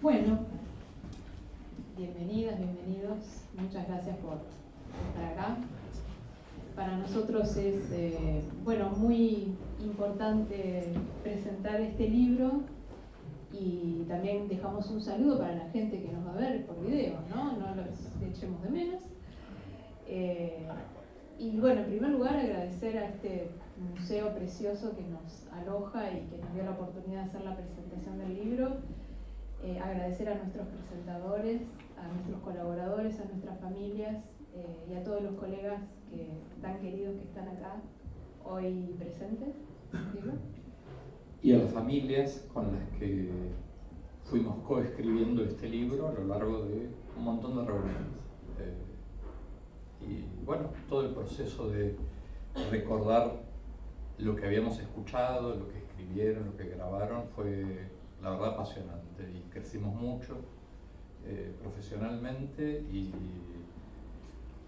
Bueno, bienvenidas, bienvenidos. Muchas gracias por estar acá. Para nosotros es muy importante presentar este libro y también dejamos un saludo para la gente que nos va a ver por video, ¿no? No los echemos de menos. Y bueno, en primer lugar agradecer a este museo precioso que nos aloja y que nos dio la oportunidad de hacer la presentación del libro. Agradecer a nuestros presentadores, a nuestros colaboradores, a nuestras familias y a todos los colegas tan queridos que están acá hoy presentes. ¿Digo? Y a las familias con las que fuimos coescribiendo este libro a lo largo de un montón de reuniones. Y bueno, todo el proceso de recordar lo que habíamos escuchado, lo que escribieron, lo que grabaron, fue la verdad apasionante y crecimos mucho profesionalmente y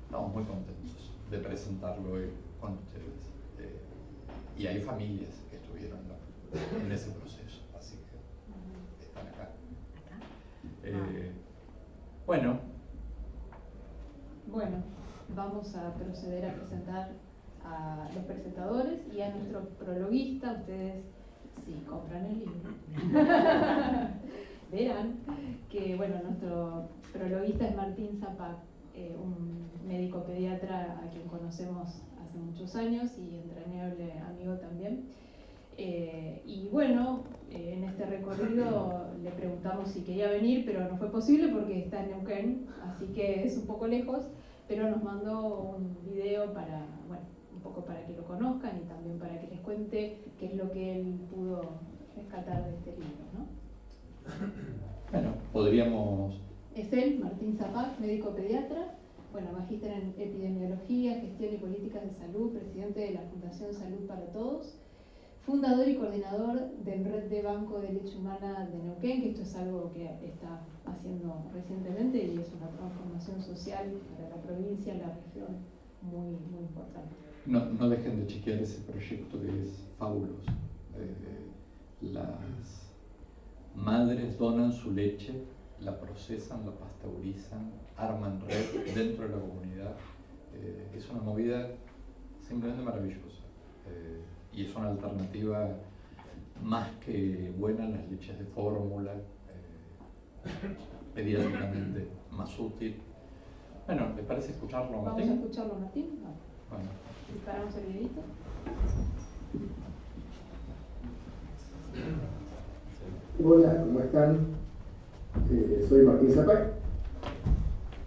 estamos muy contentos de presentarlo hoy con ustedes. Y hay familias que estuvieron en ese proceso, así que están acá. Bueno, vamos a proceder a presentar a los presentadores y a nuestro prologuista. Ustedes, si compran el libro, verán que nuestro prologuista es Martín Zapac, un médico pediatra a quien conocemos hace muchos años y entrañable amigo también. En este recorrido le preguntamos si quería venir, pero no fue posible porque está en Neuquén, así que es un poco lejos, pero nos mandó un video un poco para que lo conozcan y también para que les cuente qué es lo que él pudo rescatar de este libro, ¿no? Bueno, podríamos... Es él, Martín Zapac, médico pediatra, magíster en epidemiología, gestión y políticas de salud, presidente de la Fundación Salud para Todos, fundador y coordinador de Red de Banco de Leche Humana de Neuquén, que esto es algo que está haciendo recientemente y es una transformación social para la provincia, la región, muy, muy importante. No dejen de chequear ese proyecto que es fabuloso. Las madres donan su leche, la procesan, la pasteurizan, arman red dentro de la comunidad. Es una movida simplemente maravillosa. Y es una alternativa más que buena a las leches de fórmula, pediátricamente más útil. Bueno, ¿les parece escucharlo, Martín? Vamos a escucharlo, Martín. Bueno. Disparamos el videito. Hola, ¿cómo están? Soy Martín Zapac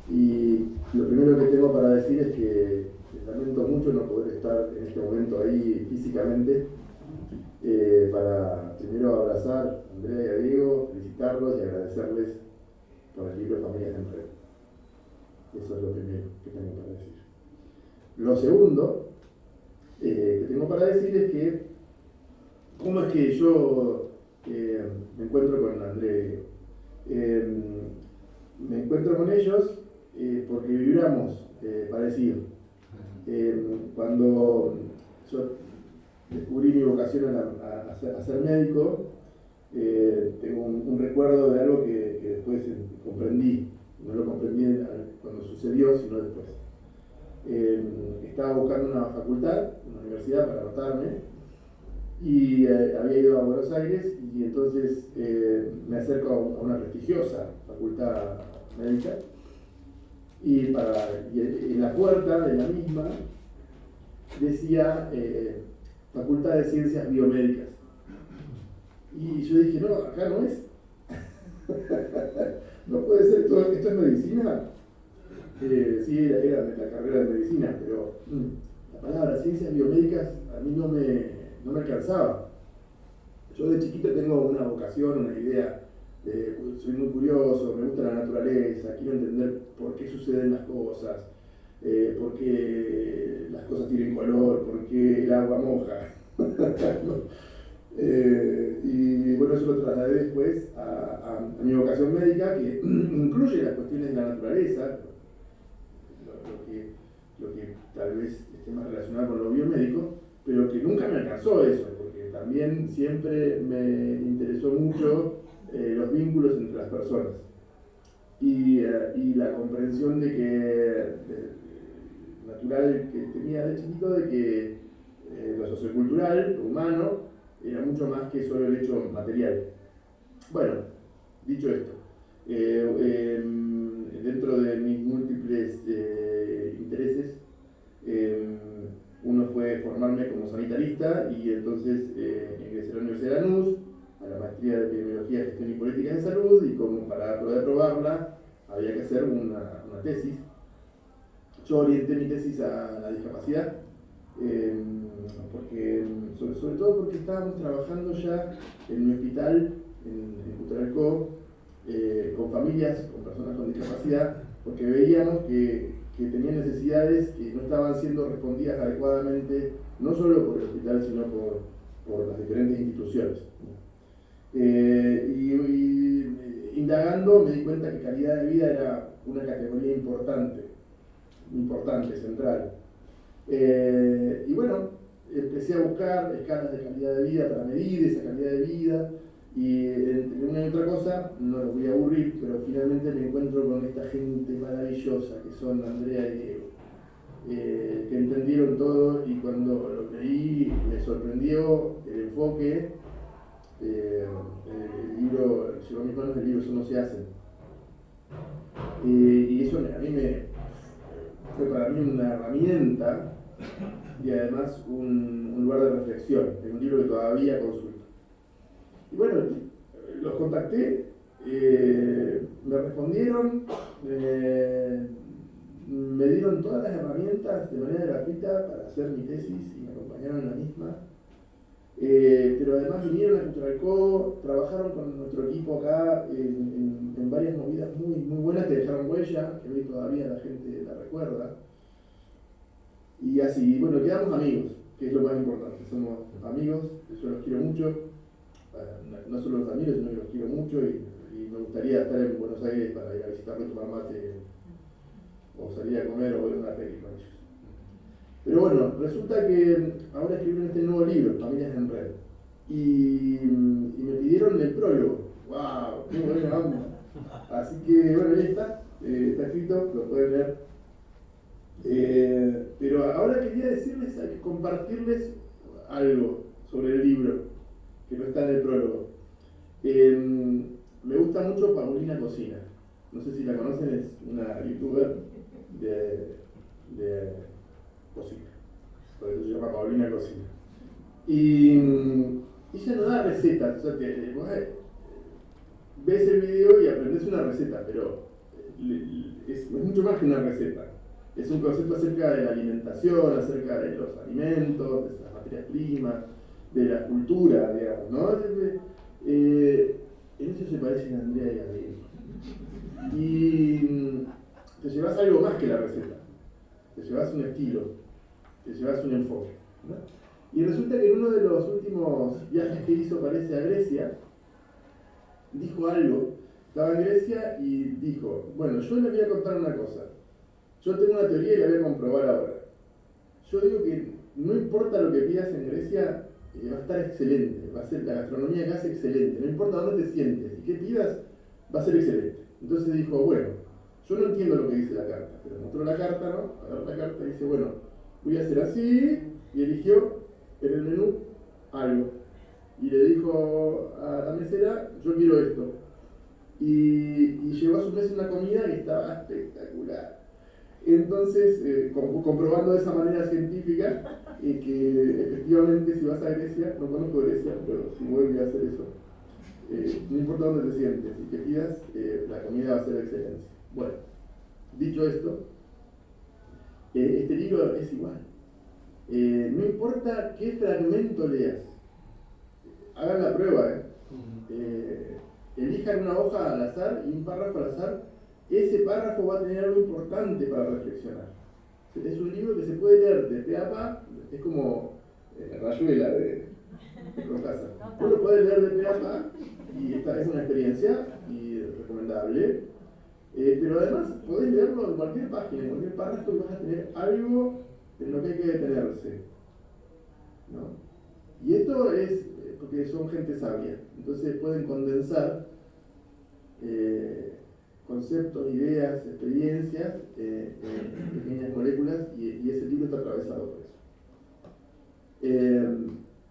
y lo primero que tengo para decir es que lamento mucho no poder estar en este momento ahí físicamente para primero abrazar a Andrea y a Diego, felicitarlos y agradecerles por el libro Familias en Red. Eso es lo primero que tengo para decir. Lo segundo que tengo para decir es que cómo es que yo me encuentro con Andrea y Diego. Me encuentro con ellos porque vibramos parecido. Cuando yo descubrí mi vocación a ser médico, tengo un recuerdo de algo que después comprendí. No lo comprendí cuando sucedió, sino después. Estaba buscando una facultad, una universidad para anotarme, y había ido a Buenos Aires y entonces me acerco a una prestigiosa facultad médica y en la puerta de la misma decía Facultad de Ciencias Biomédicas y yo dije, no, acá no es. No puede ser, esto es medicina. Sí, era la carrera de medicina, pero la palabra ciencias biomédicas a mí no me alcanzaba. Yo de chiquito tengo una vocación, una idea, soy muy curioso, me gusta la naturaleza, quiero entender por qué suceden las cosas, por qué las cosas tienen color, por qué el agua moja. Y bueno, eso lo trasladé después a mi vocación médica, que incluye las cuestiones de la naturaleza, lo que tal vez esté más relacionado con lo biomédico, pero que nunca me alcanzó eso, porque también siempre me interesó mucho los vínculos entre las personas y la comprensión de que natural que tenía de chiquito de que lo sociocultural, lo humano, era mucho más que solo el hecho material. Bueno, dicho esto, dentro de mis múltiples intereses, uno fue formarme como sanitarista y entonces ingresé a la Universidad de Lanús, a la maestría de Epidemiología, Gestión y Políticas de Salud, y como para poder probarla había que hacer una tesis. Yo orienté mi tesis a la discapacidad, porque, sobre todo porque estábamos trabajando ya en mi hospital, en Cutralcó, con familias, con personas con discapacidad, porque veíamos que tenían necesidades que no estaban siendo respondidas adecuadamente, no solo por el hospital, sino por las diferentes instituciones. Y indagando me di cuenta que calidad de vida era una categoría importante, central. Y bueno, empecé a buscar escalas de calidad de vida para medir esa calidad de vida, y entre una y otra cosa, no los voy a aburrir, pero finalmente me encuentro con esta gente maravillosa que son Andrea y Diego, que entendieron todo, y cuando lo leí me sorprendió el enfoque. El libro llegó a mis manos, el libro Eso no se hace, y eso a mí fue para mí una herramienta y además un lugar de reflexión. Es un libro que todavía consulto. Y bueno, los contacté, me respondieron, me dieron todas las herramientas de manera gratuita para hacer mi tesis y me acompañaron en la misma. Pero además vinieron a Cutralcó, trabajaron con nuestro equipo acá en varias movidas muy buenas que dejaron huella, que hoy todavía la gente la recuerda. Y así, bueno, quedamos amigos, que es lo más importante. Somos amigos, yo los quiero mucho, no solo los amigos, sino que los quiero mucho, y me gustaría estar en Buenos Aires para ir a visitarlos, tomar mate, o salir a comer o ver una peli con ellos. Pero bueno, resulta que ahora escribieron este nuevo libro, Familias en Red, y me pidieron el prólogo. ¡Wow! ¡Qué buena onda! Así que bueno, ahí está escrito, lo pueden leer. Pero ahora quería decirles, compartirles algo sobre el libro, que no está en el prólogo. Me gusta mucho Paulina Cocina. No sé si la conocen, es una youtuber de cocina. Por eso se llama Paulina Cocina. Y ella no da recetas, o sea, vos ves el video y aprendes una receta, pero es mucho más que una receta. Es un concepto acerca de la alimentación, acerca de los alimentos, de las materias primas, de la cultura, digamos, ¿no? En eso se parecen a Andrea y a Diego. Y te llevas algo más que la receta, te llevas un estilo, te llevas un enfoque, ¿no? Y resulta que en uno de los últimos viajes que hizo, parece, a Grecia, dijo algo. Estaba en Grecia y dijo, bueno, yo les voy a contar una cosa. Yo tengo una teoría y la voy a comprobar ahora. Yo digo que no importa lo que pidas en Grecia, va a estar excelente, va a ser la gastronomía acá es excelente, no importa dónde te sientes y qué pidas, va a ser excelente. Entonces dijo, bueno, yo no entiendo lo que dice la carta, pero mostró la carta, ¿no? Agarró la carta y dice, bueno, voy a hacer así, y eligió en el menú algo. Y le dijo a la mesera, yo quiero esto. Y llevó a su mesa una comida que estaba espectacular. Entonces, comprobando de esa manera científica que efectivamente si vas a Grecia, no conozco Grecia, pero si vuelve a hacer eso, no importa dónde te sientes y que pidas, la comida va a ser excelencia. Bueno, dicho esto, este libro es igual. No importa qué fragmento leas, hagan la prueba, elijan una hoja al azar y un párrafo al azar. Ese párrafo va a tener algo importante para reflexionar. Es un libro que se puede leer de pe a pa, es como Rayuela de Cortázar. Vos lo podés leer de pe a pa y esta es una experiencia y recomendable. Pero además podés leerlo en cualquier página, en cualquier párrafo, y vas a tener algo en lo que hay que detenerse, ¿no? Y esto es porque son gente sabia, entonces pueden condensar conceptos, ideas, experiencias, pequeñas moléculas, y ese libro está atravesado por eso.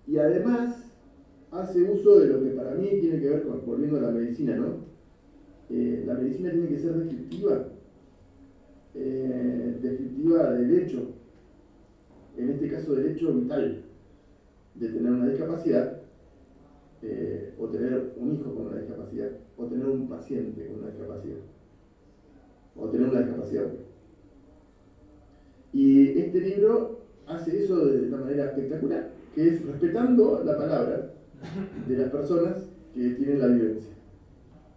Y además hace uso de lo que para mí tiene que ver con, volviendo a la medicina, ¿no? La medicina tiene que ser descriptiva del hecho, en este caso del hecho vital, de tener una discapacidad, o tener un hijo con una discapacidad, o tener un paciente con una discapacidad, o tener una discapacidad. Y este libro hace eso de una manera espectacular, que es respetando la palabra de las personas que tienen la vivencia.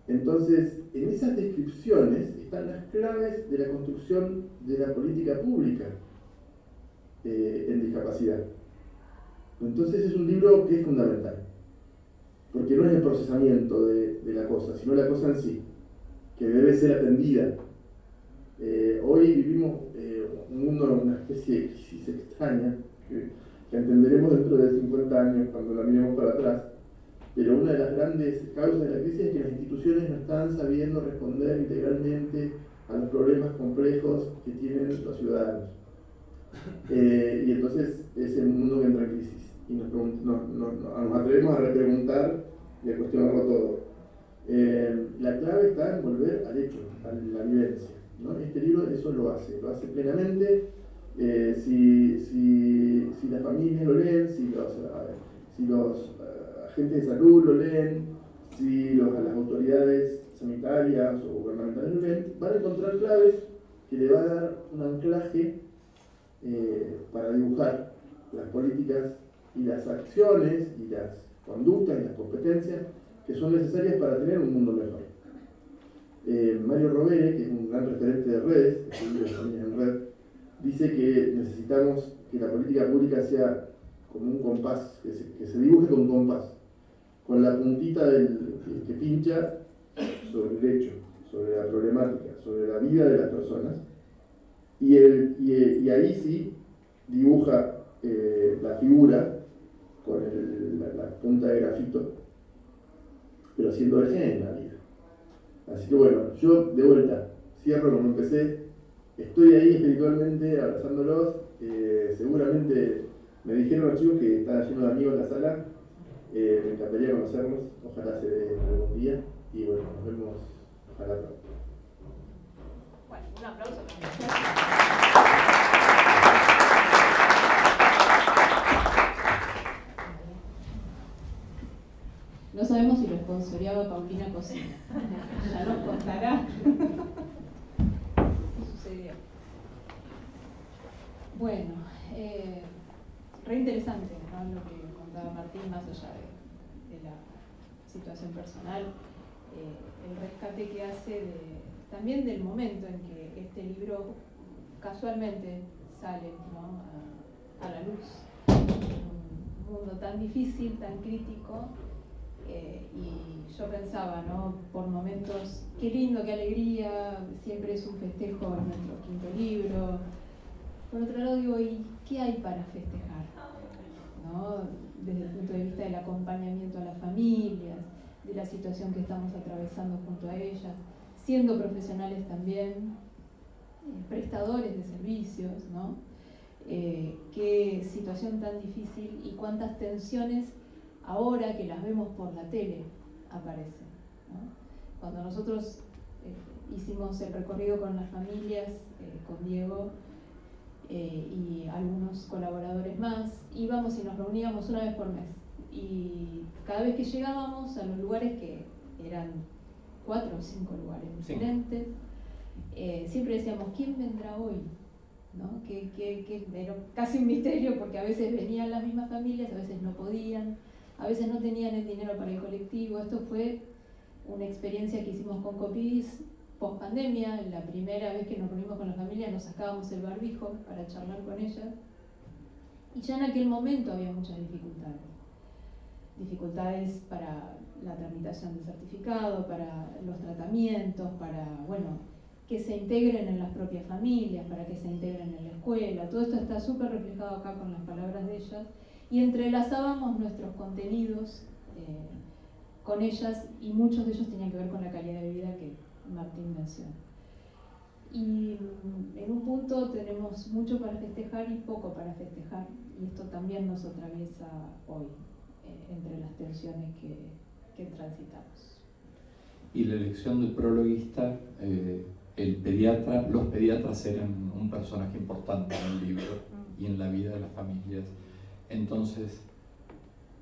Entonces, en esas descripciones están las claves de la construcción de la política pública en discapacidad. Entonces es un libro que es fundamental, porque no es el procesamiento de la cosa, sino la cosa en sí, que debe ser atendida. Hoy vivimos un mundo, una especie de crisis extraña, que entenderemos dentro de 50 años cuando la miremos para atrás. Pero una de las grandes causas de la crisis es que las instituciones no están sabiendo responder integralmente a los problemas complejos que tienen los ciudadanos. Y entonces es el mundo que entra en crisis. Y nos atrevemos a repreguntar y a cuestionarlo todo. La clave está en volver al hecho, a la vivencia, ¿no? Este libro eso lo hace plenamente. Si las familias lo leen, si los agentes de salud lo leen, si las autoridades sanitarias o gubernamentales lo leen, van a encontrar claves que le van a dar un anclaje para dibujar las políticas y las acciones y las conductas y las competencias que son necesarias para tener un mundo mejor. Mario Rovere, que es un gran referente de redes, de familias en red, dice que necesitamos que la política pública sea como un compás, que se dibuje con un compás, con la puntita que pincha sobre el hecho, sobre la problemática, sobre la vida de las personas, y ahí sí dibuja la figura con la punta de grafito, pero siendo eje en la vida. Así que bueno, yo de vuelta cierro como empecé, estoy ahí espiritualmente abrazándolos. Seguramente me dijeron los chicos que están llenos de amigos en la sala. Me encantaría conocerlos, ojalá se dé algún día, y bueno, nos vemos, ojalá pronto. Bueno, un aplauso. No sabemos si lo sponsoreaba Paulina Cocina. Ya nos contará. ¿Qué sucedió? Bueno, re interesante, ¿no? Lo que contaba Martín, más allá de la situación personal, el rescate que hace también del momento en que este libro casualmente sale, ¿no? a la luz. Un mundo tan difícil, tan crítico. Y yo pensaba, ¿no? Por momentos, qué lindo, qué alegría, siempre es un festejo en nuestro quinto libro. Por otro lado digo, ¿y qué hay para festejar? ¿No? Desde el punto de vista del acompañamiento a las familias, de la situación que estamos atravesando junto a ellas, siendo profesionales también, prestadores de servicios, ¿no? Qué situación tan difícil y cuántas tensiones ahora que las vemos por la tele aparecen, ¿no? Cuando nosotros hicimos el recorrido con las familias, con Diego y algunos colaboradores más, íbamos y nos reuníamos una vez por mes. Y cada vez que llegábamos a los lugares, que eran 4 o 5 lugares diferentes, siempre decíamos, ¿quién vendrá hoy? ¿No? Que era casi un misterio, porque a veces venían las mismas familias, a veces no podían, a veces no tenían el dinero para el colectivo. Esto fue una experiencia que hicimos con Copidis post pandemia. La primera vez que nos reunimos con la familia nos sacábamos el barbijo para charlar con ellas, y ya en aquel momento había muchas dificultades para la tramitación del certificado, para los tratamientos, para, bueno, que se integren en las propias familias, para que se integren en la escuela. Todo esto está súper reflejado acá con las palabras de ellas, y entrelazábamos nuestros contenidos con ellas, y muchos de ellos tenían que ver con la calidad de vida que Martín mencionó. fundación. Y en un punto tenemos mucho para festejar y poco para festejar, y esto también nos atraviesa hoy, entre las tensiones que transitamos. Y la elección del prologuista, los pediatras eran un personaje importante en el libro y en la vida de las familias. Entonces,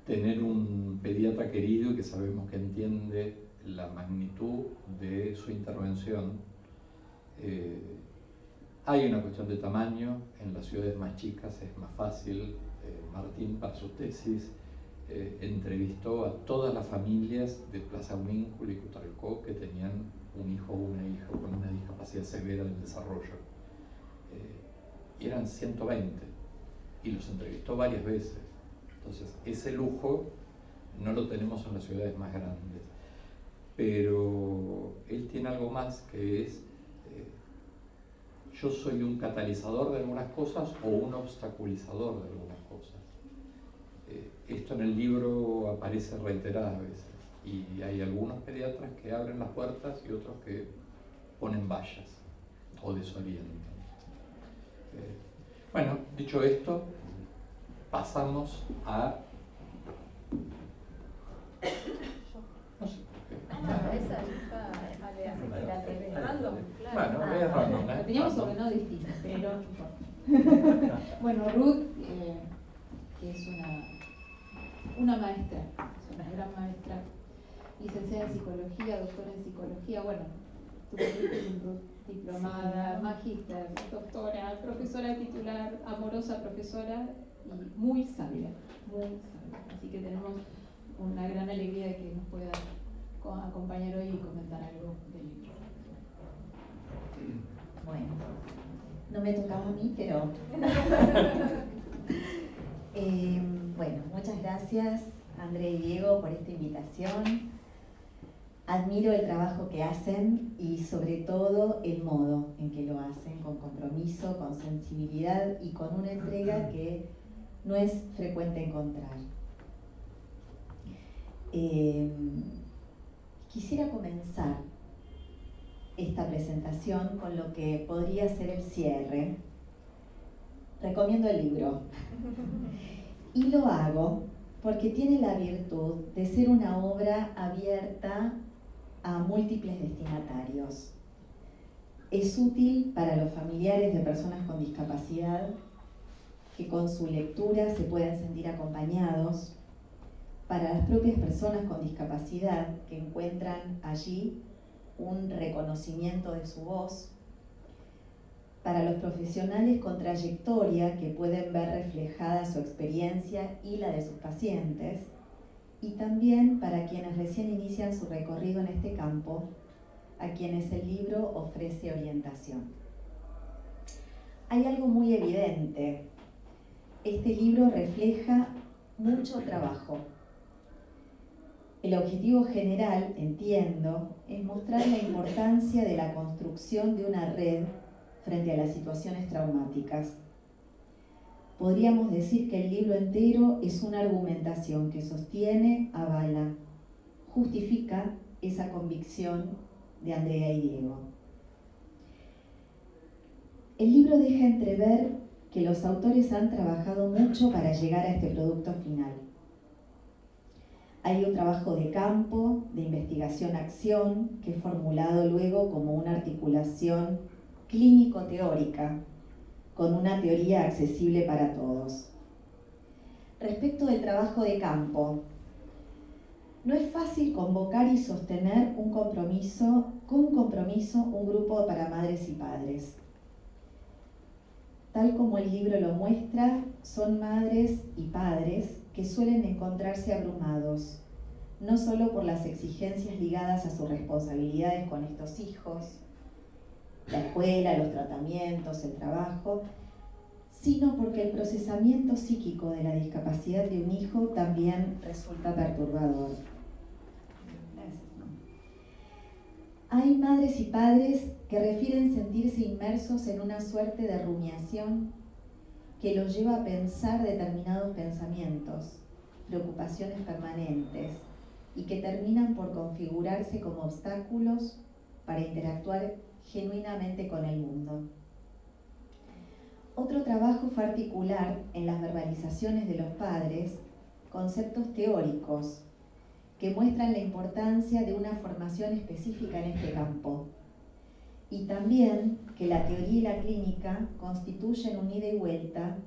tener un pediatra querido que sabemos que entiende la magnitud de su intervención. Hay una cuestión de tamaño, en las ciudades más chicas es más fácil. Martín, para su tesis, entrevistó a todas las familias de Plaza Huíncula y Cutralcó que tenían un hijo o una hija con una discapacidad severa del desarrollo. Eran 120 y los entrevistó varias veces. Entonces, ese lujo no lo tenemos en las ciudades más grandes. Pero él tiene algo más, que es yo soy un catalizador de algunas cosas o un obstaculizador de algunas cosas. Esto en el libro aparece reiteradas veces, y hay algunos pediatras que abren las puertas y otros que ponen vallas o desorientan. Bueno, dicho esto, pasamos a... No sé. Esa random, claro. Bueno, es random, Lo teníamos ordenado distinto, pero no importa. Bueno, Ruth, que es una maestra, es una gran maestra, licenciada en psicología, doctora en psicología, bueno, tu currículum, Ruth, diplomada, magíster, doctora, profesora titular, amorosa profesora y muy sabia, muy sabia. Así que tenemos una gran alegría de que nos pueda acompañar hoy y comentar algo del libro. Bueno, no me tocaba a mí, pero... bueno, muchas gracias, André y Diego, por esta invitación. Admiro el trabajo que hacen y sobre todo el modo en que lo hacen, con compromiso, con sensibilidad y con una entrega que no es frecuente encontrar. Quisiera comenzar esta presentación con lo que podría ser el cierre. Recomiendo el libro. Y lo hago porque tiene la virtud de ser una obra abierta a múltiples destinatarios. Es útil para los familiares de personas con discapacidad, que con su lectura se pueden sentir acompañados, para las propias personas con discapacidad, que encuentran allí un reconocimiento de su voz, para los profesionales con trayectoria, que pueden ver reflejada su experiencia y la de sus pacientes, y también para quienes recién inician su recorrido en este campo, a quienes el libro ofrece orientación. Hay algo muy evidente. Este libro refleja mucho trabajo. El objetivo general, entiendo, es mostrar la importancia de la construcción de una red frente a las situaciones traumáticas. Podríamos decir que el libro entero es una argumentación que sostiene, avala, justifica esa convicción de Andrea y Diego. El libro deja entrever que los autores han trabajado mucho para llegar a este producto final. Hay un trabajo de campo, de investigación-acción, que es formulado luego como una articulación clínico-teórica, con una teoría accesible para todos. Respecto del trabajo de campo, no es fácil convocar y sostener con compromiso un grupo para madres y padres. Tal como el libro lo muestra, son madres y padres que suelen encontrarse abrumados, no solo por las exigencias ligadas a sus responsabilidades con estos hijos, la escuela, los tratamientos, el trabajo, sino porque el procesamiento psíquico de la discapacidad de un hijo también resulta perturbador. Hay madres y padres que refieren sentirse inmersos en una suerte de rumiación que los lleva a pensar determinados pensamientos, preocupaciones permanentes, y que terminan por configurarse como obstáculos para interactuar genuinamente con el mundo. Otro trabajo fue articular en las verbalizaciones de los padres conceptos teóricos que muestran la importancia de una formación específica en este campo, y también que la teoría y la clínica constituyen un ida y vuelta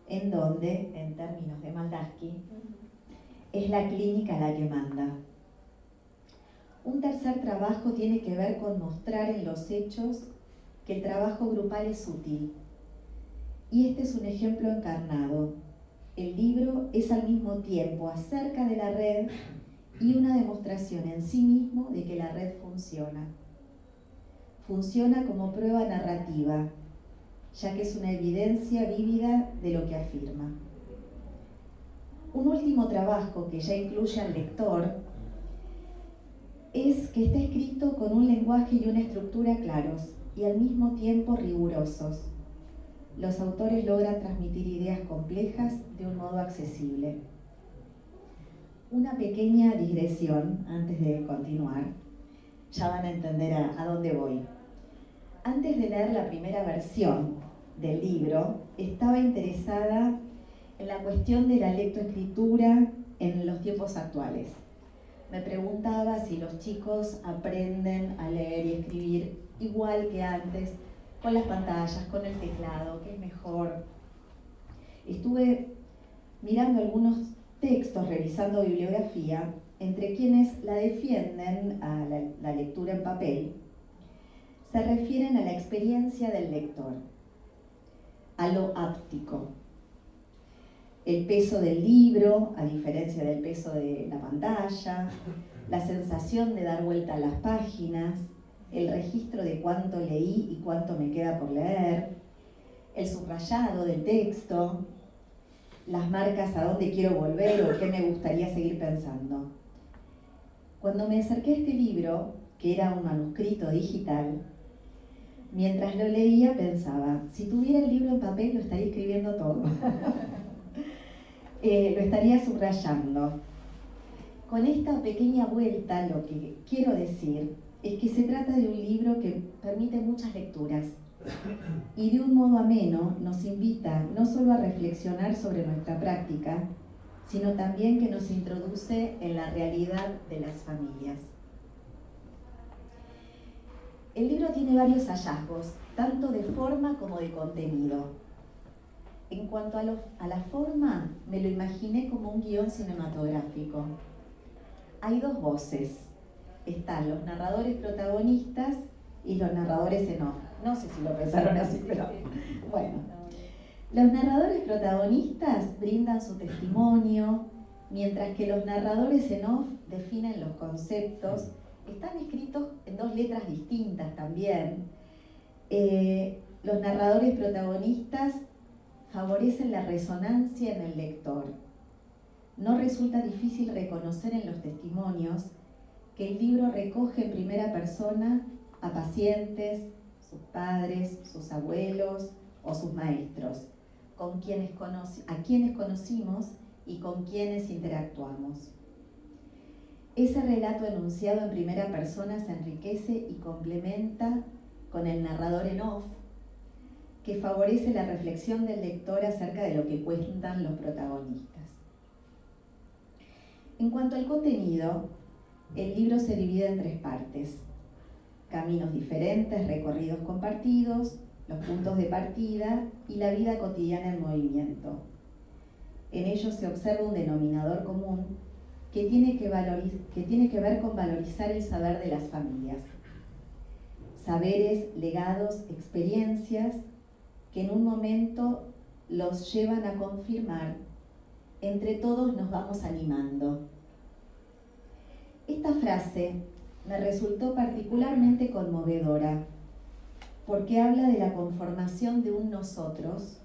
en donde, en términos de Baldacchi, es la clínica la que manda. Un tercer trabajo tiene que ver con mostrar en los hechos que el trabajo grupal es útil. Y este es un ejemplo encarnado. El libro es al mismo tiempo acerca de la red y una demostración en sí mismo de que la red funciona. Funciona como prueba narrativa, ya que es una evidencia vívida de lo que afirma. Un último trabajo que ya incluye al lector es que está escrito con un lenguaje y una estructura claros y al mismo tiempo rigurosos. Los autores logran transmitir ideas complejas de un modo accesible. Una pequeña digresión antes de continuar, ya van a entender a dónde voy. Antes de leer la primera versión del libro, estaba interesada en la cuestión de la lectoescritura en los tiempos actuales. Me preguntaba si los chicos aprenden a leer y escribir igual que antes, con las pantallas, con el teclado, ¿qué es mejor? Estuve mirando algunos textos, revisando bibliografía, entre quienes la defienden a la lectura en papel, se refieren a la experiencia del lector, a lo áptico. El peso del libro, a diferencia del peso de la pantalla, la sensación de dar vuelta a las páginas, el registro de cuánto leí y cuánto me queda por leer, el subrayado del texto, las marcas a dónde quiero volver o qué me gustaría seguir pensando. Cuando me acerqué a este libro, que era un manuscrito digital, mientras lo leía pensaba, si tuviera el libro en papel lo estaría escribiendo todo. Lo estaría subrayando. Con esta pequeña vuelta lo que quiero decir es que se trata de un libro que permite muchas lecturas y de un modo ameno nos invita no solo a reflexionar sobre nuestra práctica, sino también que nos introduce en la realidad de las familias. El libro tiene varios hallazgos, tanto de forma como de contenido. En cuanto a la forma, me lo imaginé como un guión cinematográfico. Hay dos voces. Están los narradores protagonistas y los narradores en off. No sé si lo pensaron así, pero bueno. Los narradores protagonistas brindan su testimonio, mientras que los narradores en off definen los conceptos. Están escritos en dos letras distintas también. Los narradores protagonistas favorecen la resonancia en el lector. No resulta difícil reconocer en los testimonios que el libro recoge en primera persona a pacientes, sus padres, sus abuelos o sus maestros, a quienes conocimos y con quienes interactuamos. Ese relato enunciado en primera persona se enriquece y complementa con el narrador en off, que favorece la reflexión del lector acerca de lo que cuentan los protagonistas. En cuanto al contenido, el libro se divide en tres partes: caminos diferentes, recorridos compartidos, los puntos de partida y la vida cotidiana en movimiento. En ellos se observa un denominador común que tiene que ver con valorizar el saber de las familias. Saberes, legados, experiencias que en un momento los llevan a confirmar: entre todos nos vamos animando. Esta frase me resultó particularmente conmovedora porque habla de la conformación de un nosotros,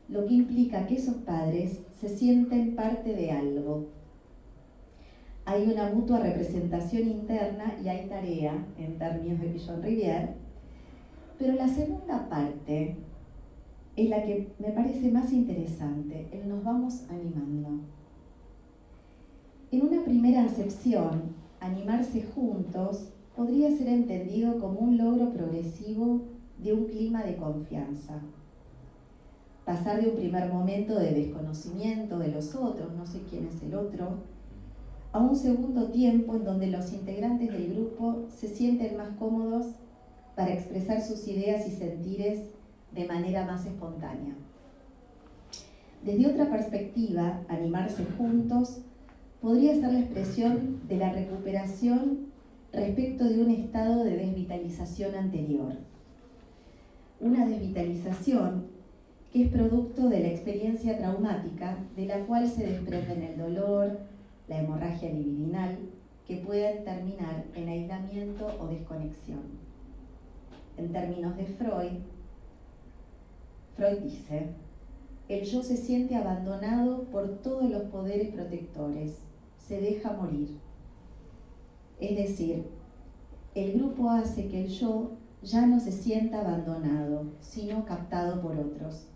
lo que implica que esos padres se sienten parte de algo. Hay una mutua representación interna y hay tarea, en términos de Pillon-Rivière, pero la segunda parte es la que me parece más interesante, el nos vamos animando. En una primera acepción, animarse juntos podría ser entendido como un logro progresivo de un clima de confianza. Pasar de un primer momento de desconocimiento de los otros, no sé quién es el otro, a un segundo tiempo en donde los integrantes del grupo se sienten más cómodos para expresar sus ideas y sentires de manera más espontánea. Desde otra perspectiva, animarse juntos podría ser la expresión de la recuperación respecto de un estado de desvitalización anterior. Una desvitalización que es producto de la experiencia traumática de la cual se desprenden el dolor, la hemorragia libidinal, que pueden terminar en aislamiento o desconexión. En términos de Freud dice: el yo se siente abandonado por todos los poderes protectores, se deja morir. Es decir, el grupo hace que el yo ya no se sienta abandonado, sino captado por otros.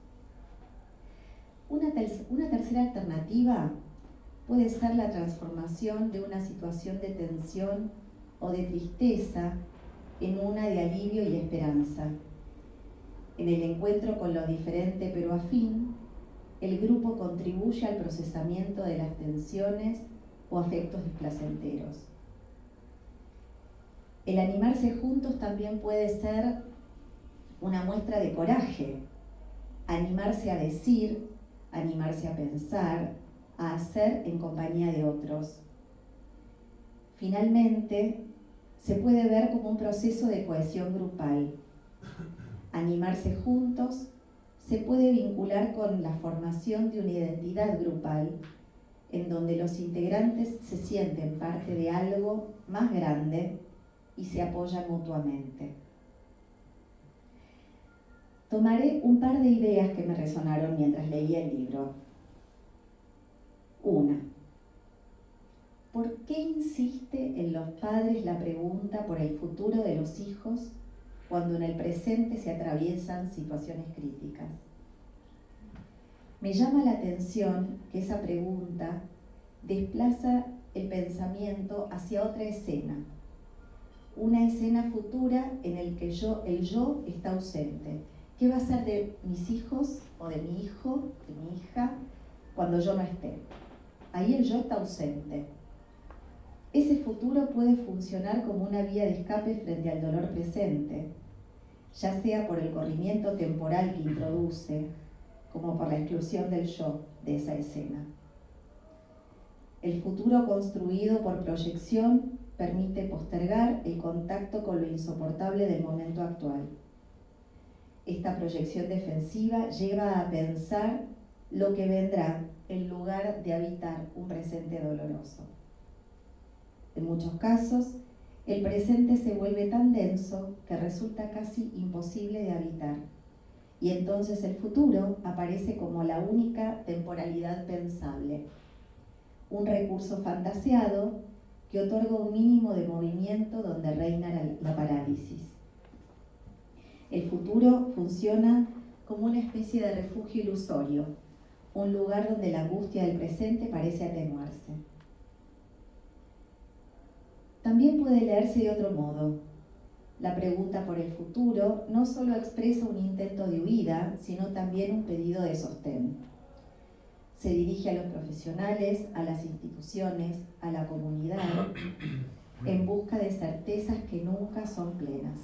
Una tercera alternativa puede ser la transformación de una situación de tensión o de tristeza en una de alivio y esperanza. En el encuentro con lo diferente pero afín, el grupo contribuye al procesamiento de las tensiones o afectos displacenteros. El animarse juntos también puede ser una muestra de coraje, animarse a decir, animarse a pensar, a hacer en compañía de otros. Finalmente, se puede ver como un proceso de cohesión grupal. Animarse juntos se puede vincular con la formación de una identidad grupal, en donde los integrantes se sienten parte de algo más grande y se apoyan mutuamente. Tomaré un par de ideas que me resonaron mientras leía el libro. Una, ¿por qué insiste en los padres la pregunta por el futuro de los hijos cuando en el presente se atraviesan situaciones críticas? Me llama la atención que esa pregunta desplaza el pensamiento hacia otra escena, una escena futura en la que el yo está ausente. ¿Qué va a ser de mis hijos o de mi hijo, de mi hija, cuando yo no esté? Ahí el yo está ausente. Ese futuro puede funcionar como una vía de escape frente al dolor presente, ya sea por el corrimiento temporal que introduce, como por la exclusión del yo de esa escena. El futuro construido por proyección permite postergar el contacto con lo insoportable del momento actual. Esta proyección defensiva lleva a pensar lo que vendrá en lugar de habitar un presente doloroso. En muchos casos, el presente se vuelve tan denso que resulta casi imposible de habitar, y entonces el futuro aparece como la única temporalidad pensable, un recurso fantaseado que otorga un mínimo de movimiento donde reina la parálisis. El futuro funciona como una especie de refugio ilusorio, un lugar donde la angustia del presente parece atenuarse. También puede leerse de otro modo. La pregunta por el futuro no solo expresa un intento de huida, sino también un pedido de sostén. Se dirige a los profesionales, a las instituciones, a la comunidad, en busca de certezas que nunca son plenas.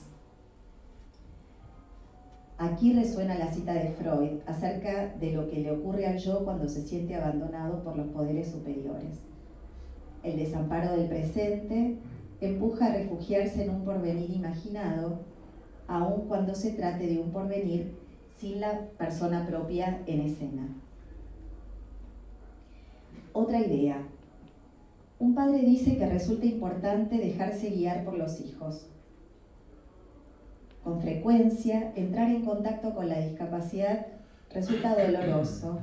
Aquí resuena la cita de Freud acerca de lo que le ocurre al yo cuando se siente abandonado por los poderes superiores. El desamparo del presente empuja a refugiarse en un porvenir imaginado, aun cuando se trate de un porvenir sin la persona propia en escena. Otra idea. Un padre dice que resulta importante dejarse guiar por los hijos. Con frecuencia, entrar en contacto con la discapacidad resulta doloroso,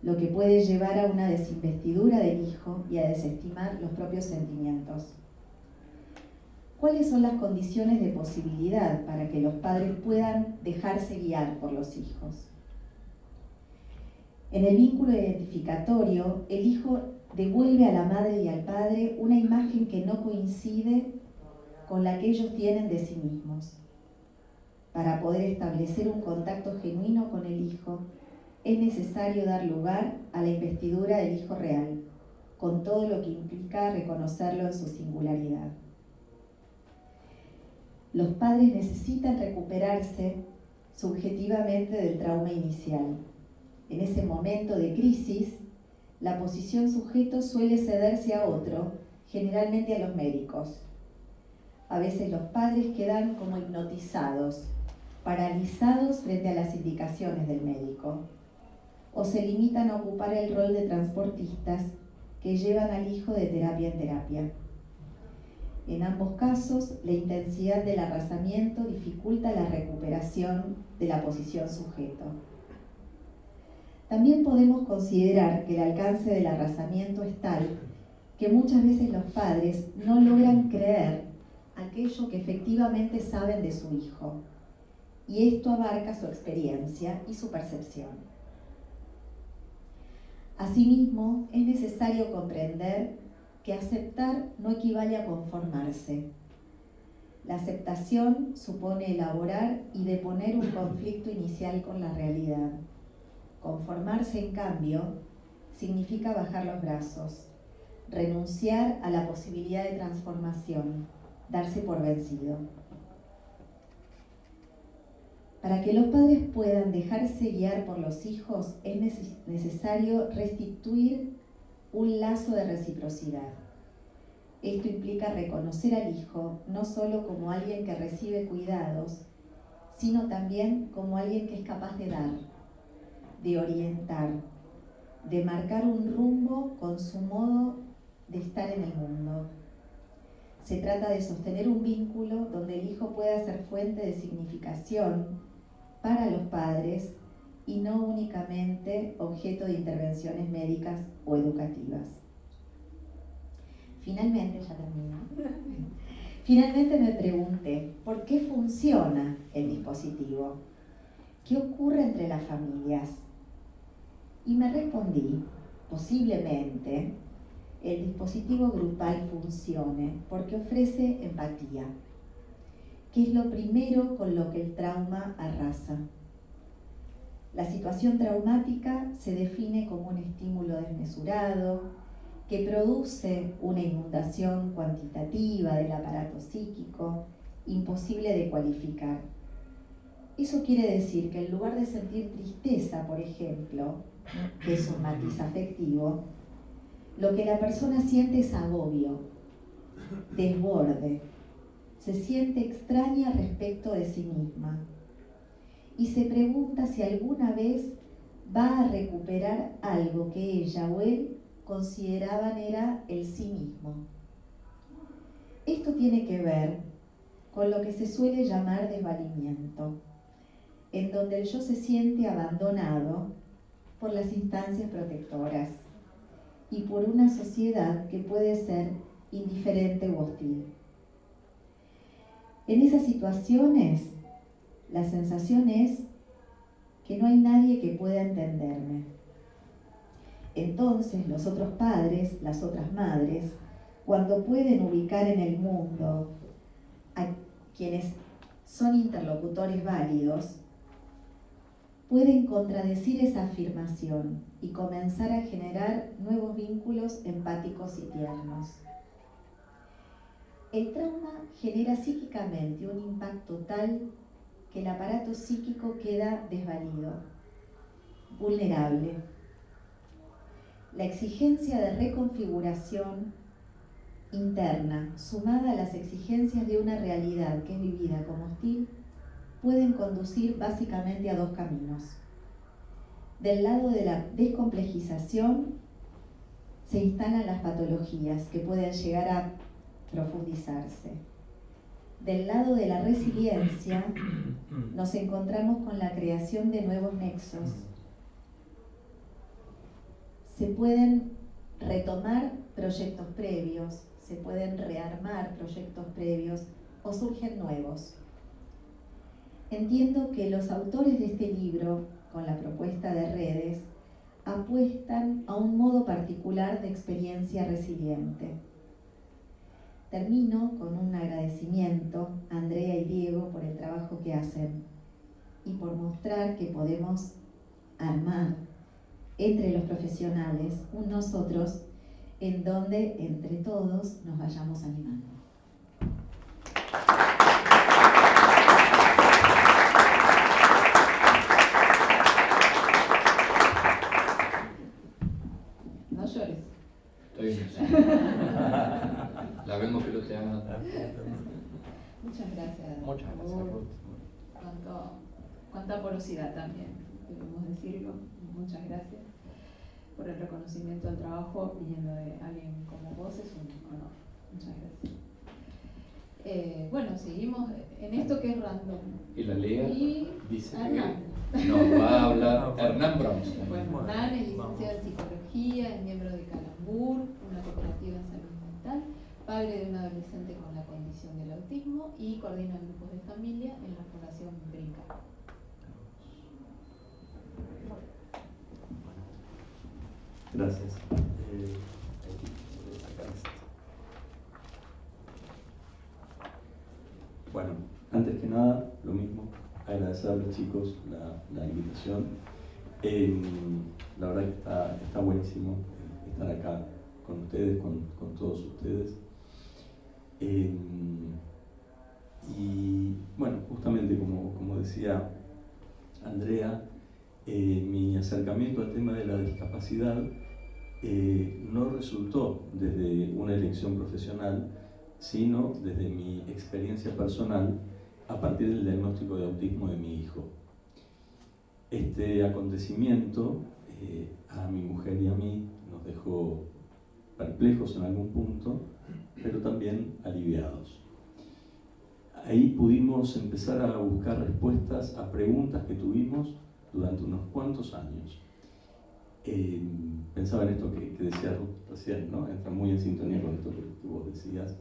lo que puede llevar a una desinvestidura del hijo y a desestimar los propios sentimientos. ¿Cuáles son las condiciones de posibilidad para que los padres puedan dejarse guiar por los hijos? En el vínculo identificatorio, el hijo devuelve a la madre y al padre una imagen que no coincide con la que ellos tienen de sí mismos. Para poder establecer un contacto genuino con el Hijo, es necesario dar lugar a la investidura del Hijo real, con todo lo que implica reconocerlo en su singularidad. Los padres necesitan recuperarse subjetivamente del trauma inicial. En ese momento de crisis, la posición sujeto suele cederse a otro, generalmente a los médicos. A veces los padres quedan como hipnotizados, paralizados frente a las indicaciones del médico, o se limitan a ocupar el rol de transportistas que llevan al hijo de terapia en terapia. En ambos casos, la intensidad del arrasamiento dificulta la recuperación de la posición sujeto. También podemos considerar que el alcance del arrasamiento es tal que muchas veces los padres no logran creer aquello que efectivamente saben de su hijo, y esto abarca su experiencia y su percepción. Asimismo, es necesario comprender que aceptar no equivale a conformarse. La aceptación supone elaborar y deponer un conflicto inicial con la realidad. Conformarse, en cambio, significa bajar los brazos, renunciar a la posibilidad de transformación, darse por vencido. Para que los padres puedan dejarse guiar por los hijos, es necesario restituir un lazo de reciprocidad. Esto implica reconocer al hijo no solo como alguien que recibe cuidados, sino también como alguien que es capaz de dar, de orientar, de marcar un rumbo con su modo de estar en el mundo. Se trata de sostener un vínculo donde el hijo pueda ser fuente de significación para los padres y no únicamente objeto de intervenciones médicas o educativas. Finalmente, ya termino. Finalmente me pregunté, ¿por qué funciona el dispositivo? ¿Qué ocurre entre las familias? Y me respondí, posiblemente, el dispositivo grupal funcione porque ofrece empatía, que es lo primero con lo que el trauma arrasa. La situación traumática se define como un estímulo desmesurado que produce una inundación cuantitativa del aparato psíquico, imposible de cualificar. Eso quiere decir que en lugar de sentir tristeza, por ejemplo, que es un matiz afectivo, lo que la persona siente es agobio, desborde, se siente extraña respecto de sí misma y se pregunta si alguna vez va a recuperar algo que ella o él consideraban era el sí mismo. Esto tiene que ver con lo que se suele llamar desvalimiento, en donde el yo se siente abandonado por las instancias protectoras y por una sociedad que puede ser indiferente u hostil. En esas situaciones, la sensación es que no hay nadie que pueda entenderme. Entonces, los otros padres, las otras madres, cuando pueden ubicar en el mundo a quienes son interlocutores válidos, pueden contradecir esa afirmación y comenzar a generar nuevos vínculos empáticos y tiernos. El trauma genera psíquicamente un impacto tal que el aparato psíquico queda desvalido, vulnerable. La exigencia de reconfiguración interna, sumada a las exigencias de una realidad que es vivida como hostil, pueden conducir básicamente a dos caminos. Del lado de la descomplejización se instalan las patologías que pueden llegar a profundizarse. Del lado de la resiliencia nos encontramos con la creación de nuevos nexos. Se pueden retomar proyectos previos, se pueden rearmar proyectos previos o surgen nuevos. Entiendo que los autores de este libro, con la propuesta de redes, apuestan a un modo particular de experiencia resiliente. Termino con un agradecimiento a Andrea y Diego por el trabajo que hacen y por mostrar que podemos armar entre los profesionales un nosotros en donde entre todos nos vayamos animando. No llores. Estoy la vemos que lo te ama. Muchas gracias. Muchas gracias, Por Ruth. cuánta porosidad también, debemos decirlo. Muchas gracias por el reconocimiento al trabajo viniendo de alguien como vos, es un honor. Muchas gracias. Bueno, seguimos en esto que es random. Y la Lea Y dice Hernán. que nos va a hablar Hernán Bronstein. Bueno, Hernán es licenciado en psicología, es miembro de Calambur, una cooperativa en salud mental, padre de un adolescente con la condición del autismo y coordina grupos de familia en la Fundación Brinca. Gracias. Bueno, antes que nada, lo mismo, agradecerles, chicos, la invitación. La verdad que está buenísimo estar acá con ustedes, con todos ustedes. Y bueno, justamente como decía Andrea, mi acercamiento al tema de la discapacidad no resultó desde una elección profesional, sino desde mi experiencia personal a partir del diagnóstico de autismo de mi hijo. Este acontecimiento a mi mujer y a mí nos dejó perplejos en algún punto, pero también aliviados. Ahí pudimos empezar a buscar respuestas a preguntas que tuvimos durante unos cuantos años. Pensaba en esto que decía Ruth recién, ¿no? Entra muy en sintonía con esto que vos decías.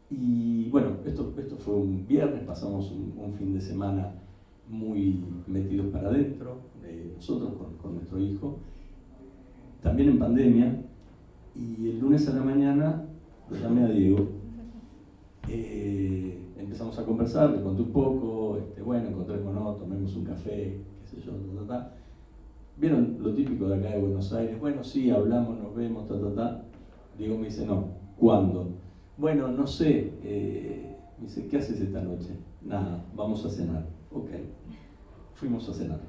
Y bueno, esto fue un viernes, pasamos un fin de semana muy metidos para adentro, nosotros con nuestro hijo, también en pandemia, y el lunes a la mañana lo llamé a Diego. Empezamos a conversar, le conté un poco, bueno, encontré con otro, tomemos un café, qué sé yo, ¿Vieron lo típico de acá de Buenos Aires? Bueno, sí, hablamos, nos vemos, Diego me dice, no, ¿cuándo? Bueno, no sé, me dice, ¿qué haces esta noche? Nada, vamos a cenar. Ok, fuimos a cenar.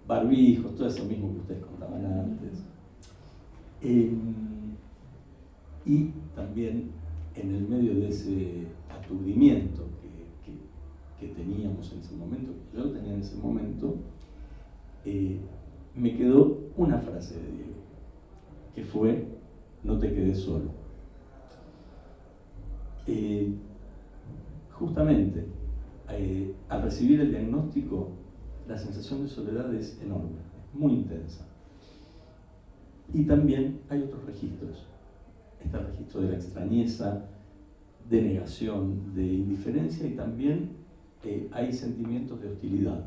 Barbijos, todo eso mismo que ustedes contaban antes. Y también en el medio de ese aturdimiento que teníamos en ese momento, que yo tenía en ese momento, me quedó una frase de Diego, que fue, no te quedes solo. Justamente, al recibir el diagnóstico, la sensación de soledad es enorme, es muy intensa. Y también hay otros registros. Está el registro de la extrañeza, de negación, de indiferencia, y también hay sentimientos de hostilidad.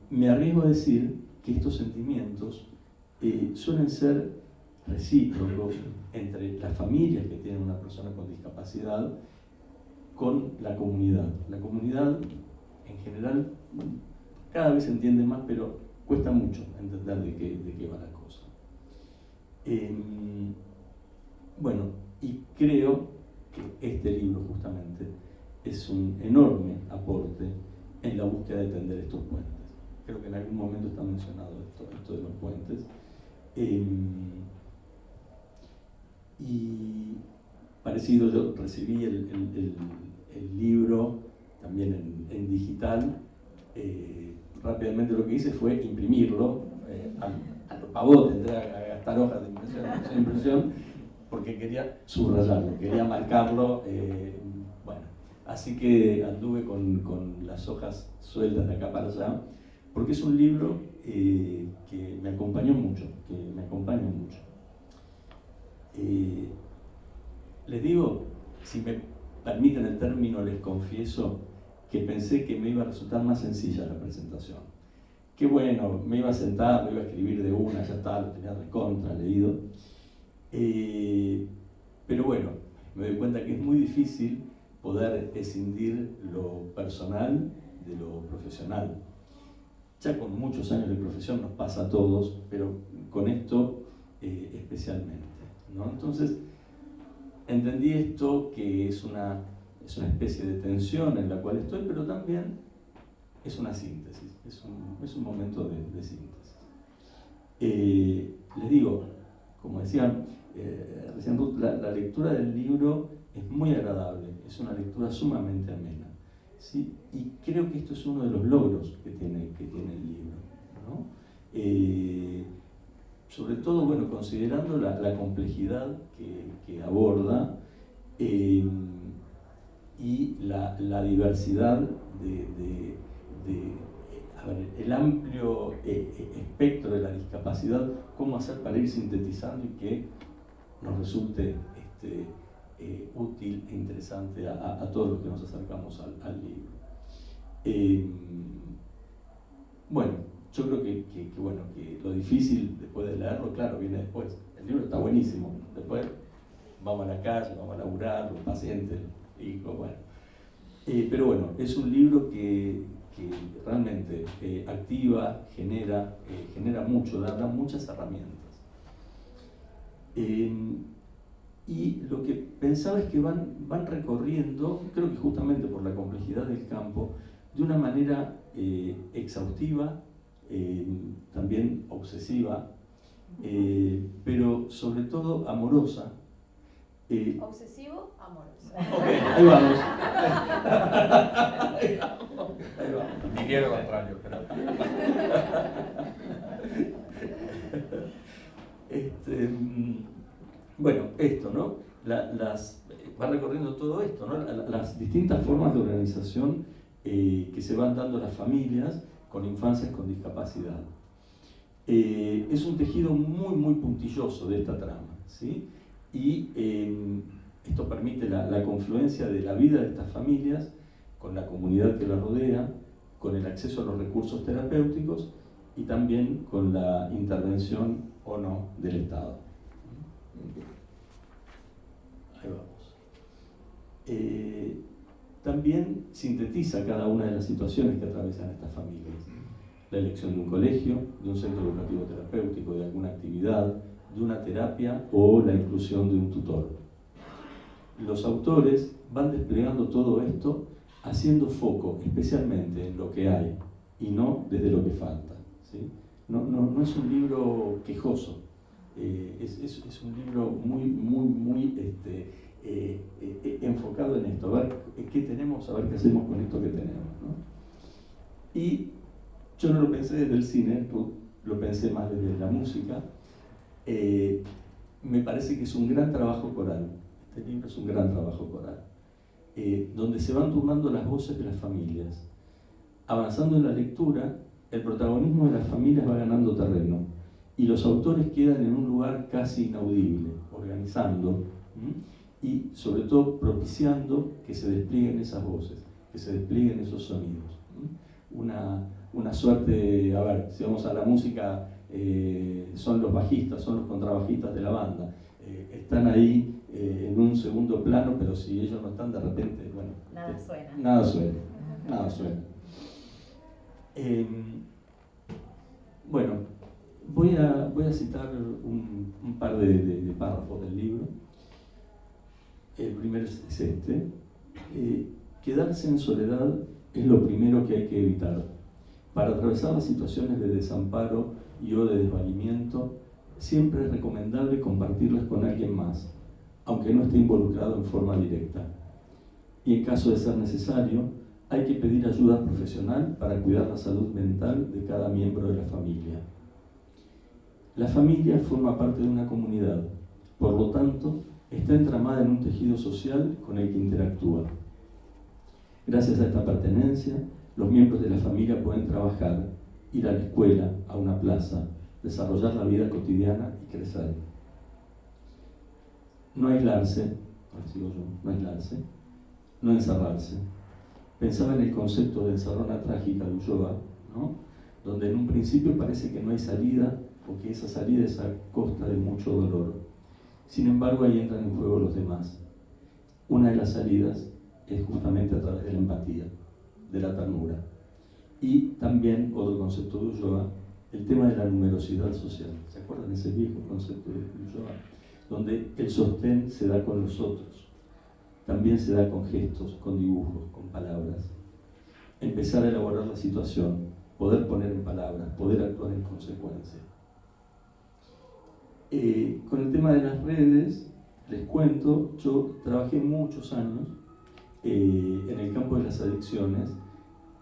Me arriesgo a decir que estos sentimientos suelen ser recíprocos entre las familias que tienen una persona con discapacidad con la comunidad. La comunidad, en general, cada vez se entiende más, pero cuesta mucho entender de qué va la cosa. Bueno, y creo que este libro justamente es un enorme aporte en la búsqueda de tender estos puentes. Creo que en algún momento está mencionado esto de los puentes. Y parecido, yo recibí el libro también en digital. Rápidamente lo que hice fue imprimirlo a los pavotes, entré a gastar hojas de impresión porque quería subrayarlo, quería marcarlo. Bueno, así que anduve con las hojas sueltas de acá para allá, porque es un libro que me acompañó mucho, que me acompaña mucho. Les digo, si me permiten el término, les confieso que pensé que me iba a resultar más sencilla la presentación. Que bueno, me iba a sentar, me iba a escribir de una, ya está, lo tenía recontra leído. Pero bueno, me doy cuenta que es muy difícil poder escindir lo personal de lo profesional. Ya con muchos años de profesión nos pasa a todos, pero con esto especialmente, ¿no? Entonces, entendí esto, que es una especie de tensión en la cual estoy, pero también es una síntesis, es un momento de síntesis. Les digo, como decía recién Ruth, la lectura del libro es muy agradable, es una lectura sumamente amena, ¿sí? Y creo que esto es uno de los logros que tiene el libro, ¿no? Sobre todo, bueno, considerando la complejidad que aborda y la diversidad a ver, el amplio espectro de la discapacidad, cómo hacer para ir sintetizando y que nos resulte útil e interesante a todos los que nos acercamos al libro. Bueno, yo creo que lo difícil después de leerlo, claro, viene después. El libro está buenísimo, después vamos a la calle, vamos a laburar, los pacientes, los hijos, bueno. Pero bueno, es un libro que realmente activa, genera mucho, da muchas herramientas. Y lo que pensaba es que van recorriendo, creo que justamente por la complejidad del campo, de una manera exhaustiva, también obsesiva, pero sobre todo amorosa. Obsesivo, amoroso. Ok, ahí vamos. Ahí vamos. Diría lo contrario, pero... Bueno, esto, ¿no? Va recorriendo todo esto, ¿no? Las distintas formas de organización que se van dando las familias con infancias con discapacidad. Es un tejido muy puntilloso de esta trama, ¿sí? Y esto permite la confluencia de la vida de estas familias con la comunidad que la rodea, con el acceso a los recursos terapéuticos y también con la intervención o no del Estado. Ahí vamos. También sintetiza cada una de las situaciones que atraviesan estas familias. La elección de un colegio, de un centro educativo terapéutico, de alguna actividad, de una terapia o la inclusión de un tutor. Los autores van desplegando todo esto haciendo foco especialmente en lo que hay y no desde lo que falta, ¿sí? No es un libro quejoso, es un libro muy enfocado en esto, a ver qué tenemos, a ver qué hacemos con esto que tenemos, ¿no? Y yo no lo pensé desde el cine, lo pensé más desde la música. Me parece que es un gran trabajo coral. Este libro es un gran trabajo coral, donde se van turnando las voces de las familias. Avanzando en la lectura, el protagonismo de las familias va ganando terreno y los autores quedan en un lugar casi inaudible, organizando y sobre todo propiciando que se desplieguen esas voces, que se desplieguen esos sonidos. Una suerte, a ver, si vamos a la música, son los bajistas, son los contrabajistas de la banda, están ahí en un segundo plano, pero si ellos no están, de repente, bueno, Nada suena. Nada suena. Bueno, voy a citar un par de párrafos del libro. El primero es este. Quedarse en soledad es lo primero que hay que evitar. Para atravesar las situaciones de desamparo y o de desvalimiento, siempre es recomendable compartirlas con alguien más, aunque no esté involucrado en forma directa. Y en caso de ser necesario, hay que pedir ayuda profesional para cuidar la salud mental de cada miembro de la familia. La familia forma parte de una comunidad, por lo tanto, está entramada en un tejido social con el que interactúa. Gracias a esta pertenencia, los miembros de la familia pueden trabajar, ir a la escuela, a una plaza, desarrollar la vida cotidiana y crecer. No aislarse, no encerrarse. Pensaba en el concepto de encerrona trágica de Ulloa, ¿no? Donde en un principio parece que no hay salida o que esa salida es a costa de mucho dolor. Sin embargo, ahí entran en juego los demás. Una de las salidas es justamente a través de la empatía, de la ternura. Y también, otro concepto de Ulloa, el tema de la numerosidad social. ¿Se acuerdan ese viejo concepto de Ulloa? Donde el sostén se da con los otros. También se da con gestos, con dibujos, con palabras. Empezar a elaborar la situación, poder poner en palabras, poder actuar en consecuencia. Con el tema de las redes, les cuento, yo trabajé muchos años en el campo de las adicciones,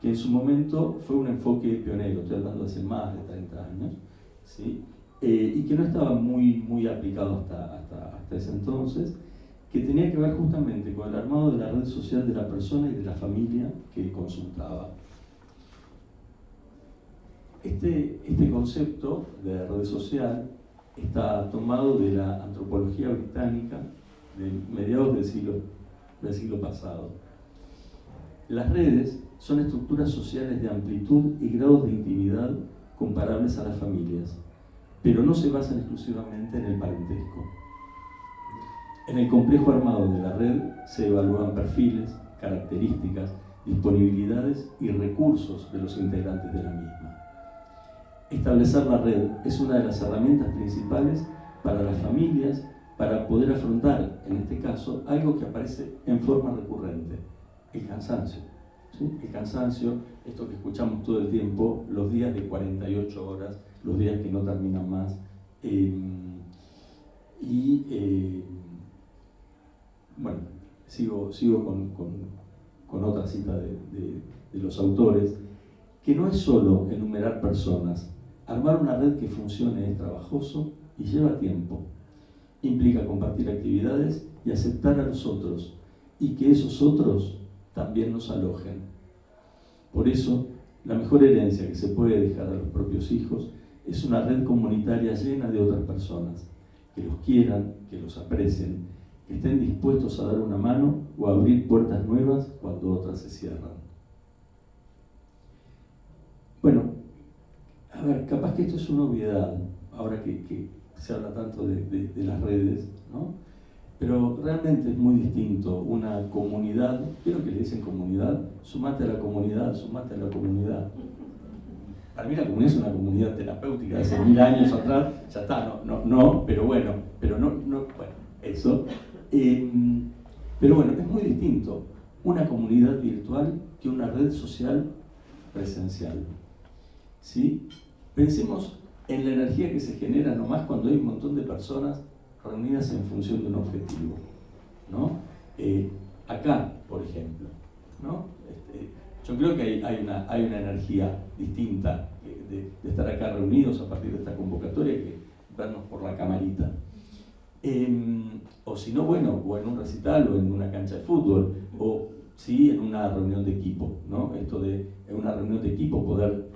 que en su momento fue un enfoque pionero, estoy hablando de hace más de 30 años, ¿sí? Y que no estaba muy aplicado hasta ese entonces, que tenía que ver justamente con el armado de la red social de la persona y de la familia que consultaba. Este concepto de red social está tomado de la antropología británica de mediados del siglo pasado. Las redes son estructuras sociales de amplitud y grados de intimidad comparables a las familias, pero no se basan exclusivamente en el parentesco. En el complejo armado de la red se evalúan perfiles, características, disponibilidades y recursos de los integrantes de la misma. Establecer la red es una de las herramientas principales para las familias para poder afrontar, en este caso, algo que aparece en forma recurrente, el cansancio. ¿Sí? El cansancio, esto que escuchamos todo el tiempo, los días de 48 horas, los días que no terminan más, bueno, sigo con otra cita de los autores, que no es solo enumerar personas. Armar una red que funcione es trabajoso y lleva tiempo. Implica compartir actividades y aceptar a los otros, y que esos otros también nos alojen. Por eso, la mejor herencia que se puede dejar a los propios hijos es una red comunitaria llena de otras personas, que los quieran, que los aprecien, que estén dispuestos a dar una mano o a abrir puertas nuevas cuando otras se cierran. Bueno, a ver, capaz que esto es una obviedad, ahora que se habla tanto de las redes, ¿no? Pero realmente es muy distinto una comunidad, ¿vieron que le dicen comunidad? Sumate a la comunidad, sumate a la comunidad. Para mí la comunidad es una comunidad terapéutica de hace 1000 años atrás, ya está, pero bueno, eso. Pero bueno, es muy distinto una comunidad virtual que una red social presencial. ¿Sí? Pensemos en la energía que se genera nomás cuando hay un montón de personas reunidas en función de un objetivo, ¿no? Acá, por ejemplo, ¿no? Yo creo que hay una energía distinta de estar acá reunidos a partir de esta convocatoria que vernos por la camarita. O si no, bueno, o en un recital o en una cancha de fútbol, o sí en una reunión de equipo, ¿no? Esto de en una reunión de equipo poder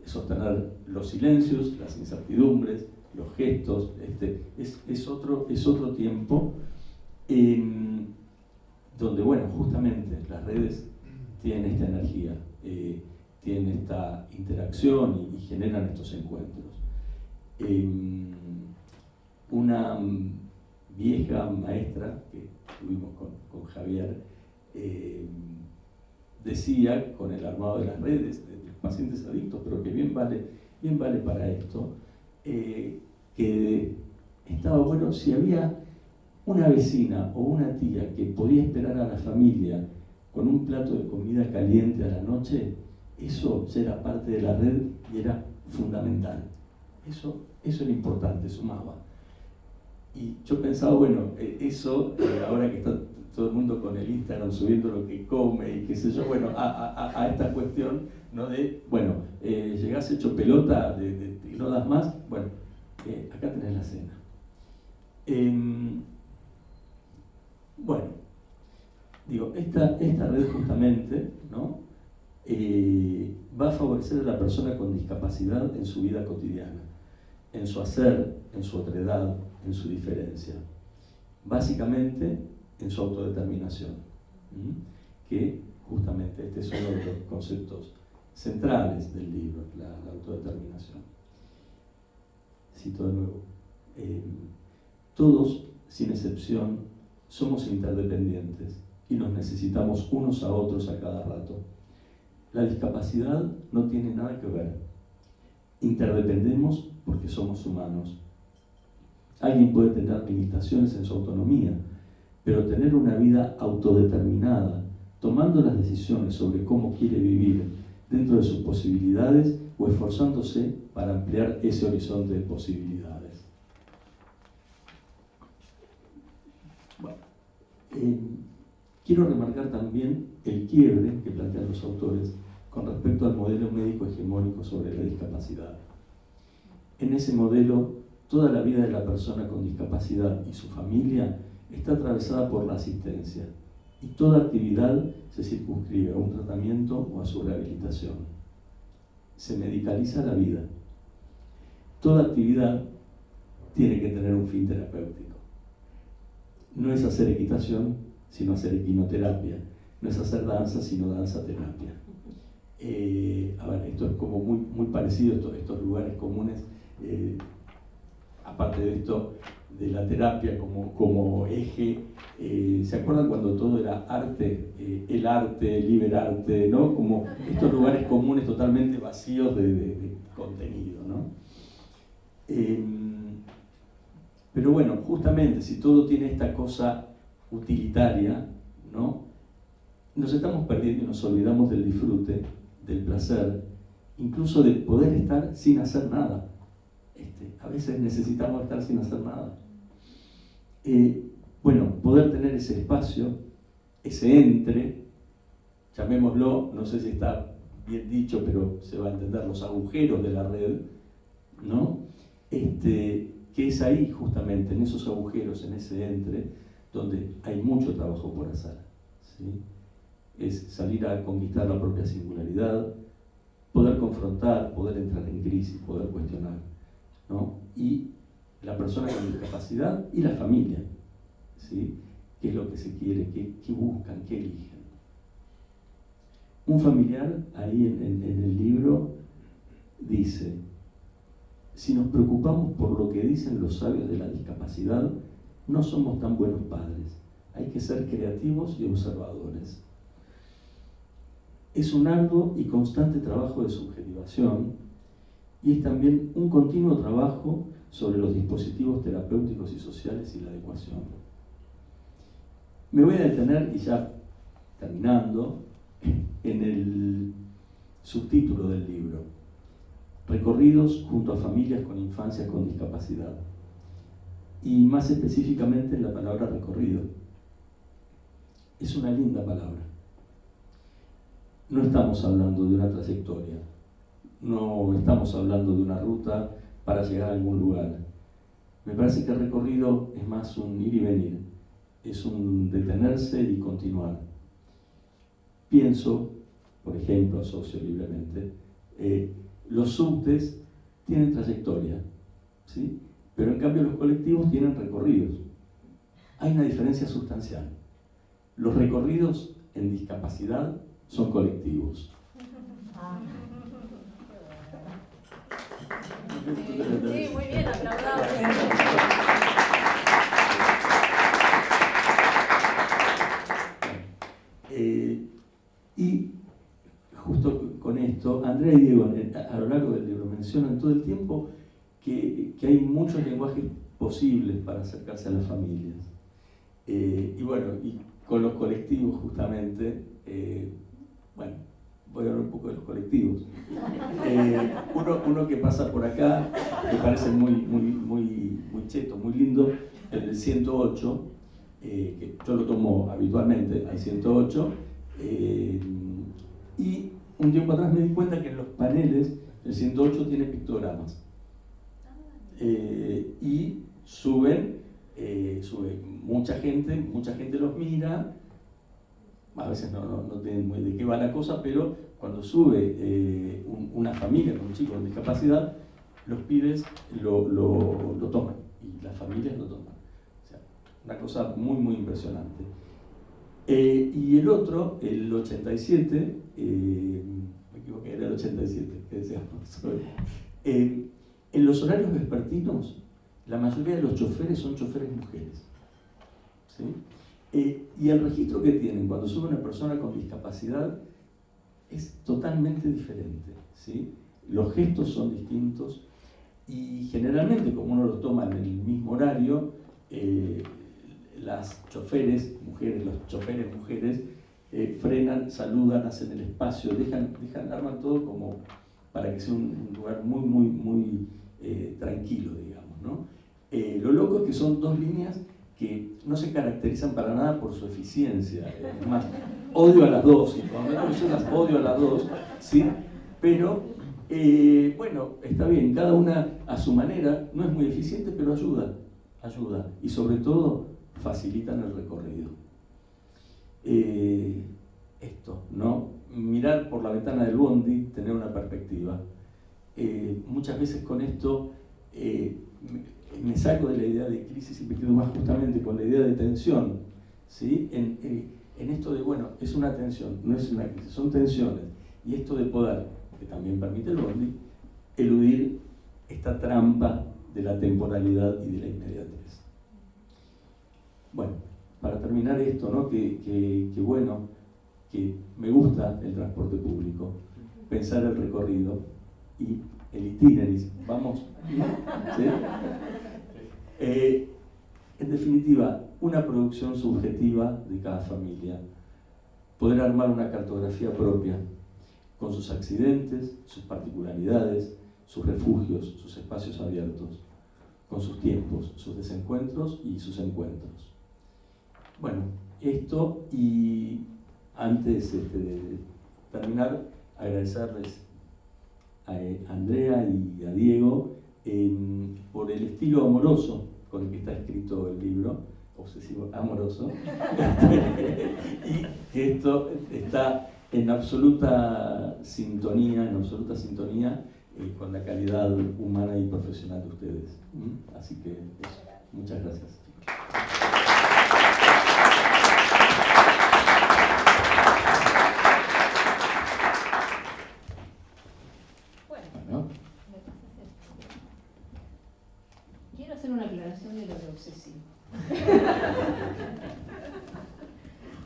sostener los silencios, las incertidumbres, los gestos, es otro tiempo donde, bueno, justamente las redes tienen esta energía, tienen esta interacción y generan estos encuentros. Una vieja maestra que tuvimos con Javier decía, con el armado de las redes, de los pacientes adictos, pero que bien vale para esto, que estaba bueno si había una vecina o una tía que podía esperar a la familia con un plato de comida caliente a la noche, eso ya era parte de la red y era fundamental. Eso era importante, sumaba. Y yo pensaba, bueno, eso, ahora que está todo el mundo con el Instagram subiendo lo que come y qué sé yo, bueno, a esta cuestión, ¿no? De, bueno, llegás hecho pelota y no das más, bueno, acá tenés la cena. Bueno, digo, esta red justamente, ¿no? Va a favorecer a la persona con discapacidad en su vida cotidiana, en su hacer, en su otredad, en su diferencia. Básicamente, en su autodeterminación, que justamente este es uno de los conceptos centrales del libro, la autodeterminación. Cito de nuevo. Todos sin excepción, somos interdependientes y nos necesitamos unos a otros a cada rato. La discapacidad no tiene nada que ver. Interdependemos porque somos humanos. Alguien puede tener limitaciones en su autonomía, pero tener una vida autodeterminada, tomando las decisiones sobre cómo quiere vivir dentro de sus posibilidades o esforzándose para ampliar ese horizonte de posibilidades. Bueno, quiero remarcar también el quiebre que plantean los autores con respecto al modelo médico hegemónico sobre la discapacidad. En ese modelo, toda la vida de la persona con discapacidad y su familia está atravesada por la asistencia, y toda actividad se circunscribe a un tratamiento o a su rehabilitación. Se medicaliza la vida. Toda actividad tiene que tener un fin terapéutico. No es hacer equitación, sino hacer equinoterapia. No es hacer danza, sino danza-terapia. A ver, esto es como muy parecido, estos lugares comunes, aparte de esto, de la terapia como eje. ¿Se acuerdan cuando todo era arte? El arte, el liberarte, ¿no? Como estos lugares comunes totalmente vacíos de contenido, ¿no? Pero bueno, justamente si todo tiene esta cosa utilitaria, ¿no? Nos estamos perdiendo y nos olvidamos del disfrute, del placer, incluso de poder estar sin hacer nada. A veces necesitamos estar sin hacer nada. Bueno, poder tener ese espacio, ese entre, llamémoslo, no sé si está bien dicho, pero se va a entender, los agujeros de la red, ¿no? Que es ahí justamente, en esos agujeros, en ese entre, donde hay mucho trabajo por hacer, ¿sí? Es salir a conquistar la propia singularidad, poder confrontar, poder entrar en crisis, poder cuestionar, ¿no? Y la persona con discapacidad y la familia, ¿sí? ¿Qué es lo que se quiere? ¿Qué buscan? ¿Qué eligen? Un familiar, ahí en el libro, dice: si nos preocupamos por lo que dicen los sabios de la discapacidad, no somos tan buenos padres. Hay que ser creativos y observadores. Es un arduo y constante trabajo de subjetivación, y es también un continuo trabajo sobre los dispositivos terapéuticos y sociales y la adecuación. Me voy a detener, y ya terminando, en el subtítulo del libro: Recorridos junto a familias con infancias con discapacidad, y más específicamente en la palabra recorrido. Es una linda palabra. No estamos hablando de una trayectoria, no estamos hablando de una ruta para llegar a algún lugar. Me parece que el recorrido es más un ir y venir, es un detenerse y continuar. Pienso, por ejemplo, asocio libremente, los subtes tienen trayectoria, ¿sí? Pero en cambio los colectivos tienen recorridos. Hay una diferencia sustancial. Los recorridos en discapacidad son colectivos. Sí, muy bien, aplaudamos. Y justo con esto, Andrea y Diego a lo largo del libro mencionan todo el tiempo que hay muchos lenguajes posibles para acercarse a las familias. Y bueno, y con los colectivos justamente, bueno, voy a hablar un poco de los colectivos. Uno que pasa por acá, que parece muy cheto, muy lindo, el del 108, que yo lo tomo habitualmente, al 108, y un tiempo atrás me di cuenta que en los paneles el 108 tiene pictogramas. Y sube mucha gente los mira, a veces no tienen muy de qué va la cosa, pero cuando sube una familia con un chico con discapacidad, los pibes lo toman y las familias lo toman. O sea, una cosa muy impresionante. Y el otro, el 87, me equivoqué, era el 87, que decíamos. En los horarios vespertinos, la mayoría de los choferes son choferes mujeres. ¿sí? Y el registro que tienen cuando sube una persona con discapacidad es totalmente diferente, ¿sí? Los gestos son distintos y generalmente, como uno lo toma en el mismo horario, las choferes mujeres, los choferes mujeres frenan, saludan, hacen el espacio, arman todo como para que sea un lugar muy tranquilo, digamos, ¿no? Lo loco es que son dos líneas que no se caracterizan para nada por su eficiencia. Es más, odio a las dos, y cuando yo las odio a las dos, ¿sí? Pero, bueno, está bien, cada una a su manera, no es muy eficiente, pero ayuda, y sobre todo facilitan el recorrido. Esto, ¿no? Mirar por la ventana del bondi, tener una perspectiva. Muchas veces con esto me saco de la idea de crisis y me quedo más justamente con la idea de tensión, ¿sí? En esto de, bueno, es una tensión, no es una crisis, son tensiones. Y esto de poder, que también permite el bondi, eludir esta trampa de la temporalidad y de la inmediatez. Bueno, para terminar esto, ¿no? Bueno, que me gusta el transporte público, pensar el recorrido y el itineris, vamos, ¿sí? En definitiva, una producción subjetiva de cada familia, poder armar una cartografía propia, con sus accidentes, sus particularidades, sus refugios, sus espacios abiertos, con sus tiempos, sus desencuentros y sus encuentros. Bueno, esto, y antes de terminar, agradecerles a Andrea y a Diego por el estilo amoroso con el que está escrito el libro, obsesivo amoroso, y que esto está en absoluta sintonía con la calidad humana y profesional de ustedes. Así que eso. Muchas gracias. Bueno. Quiero hacer una aclaración de lo de obsesivo.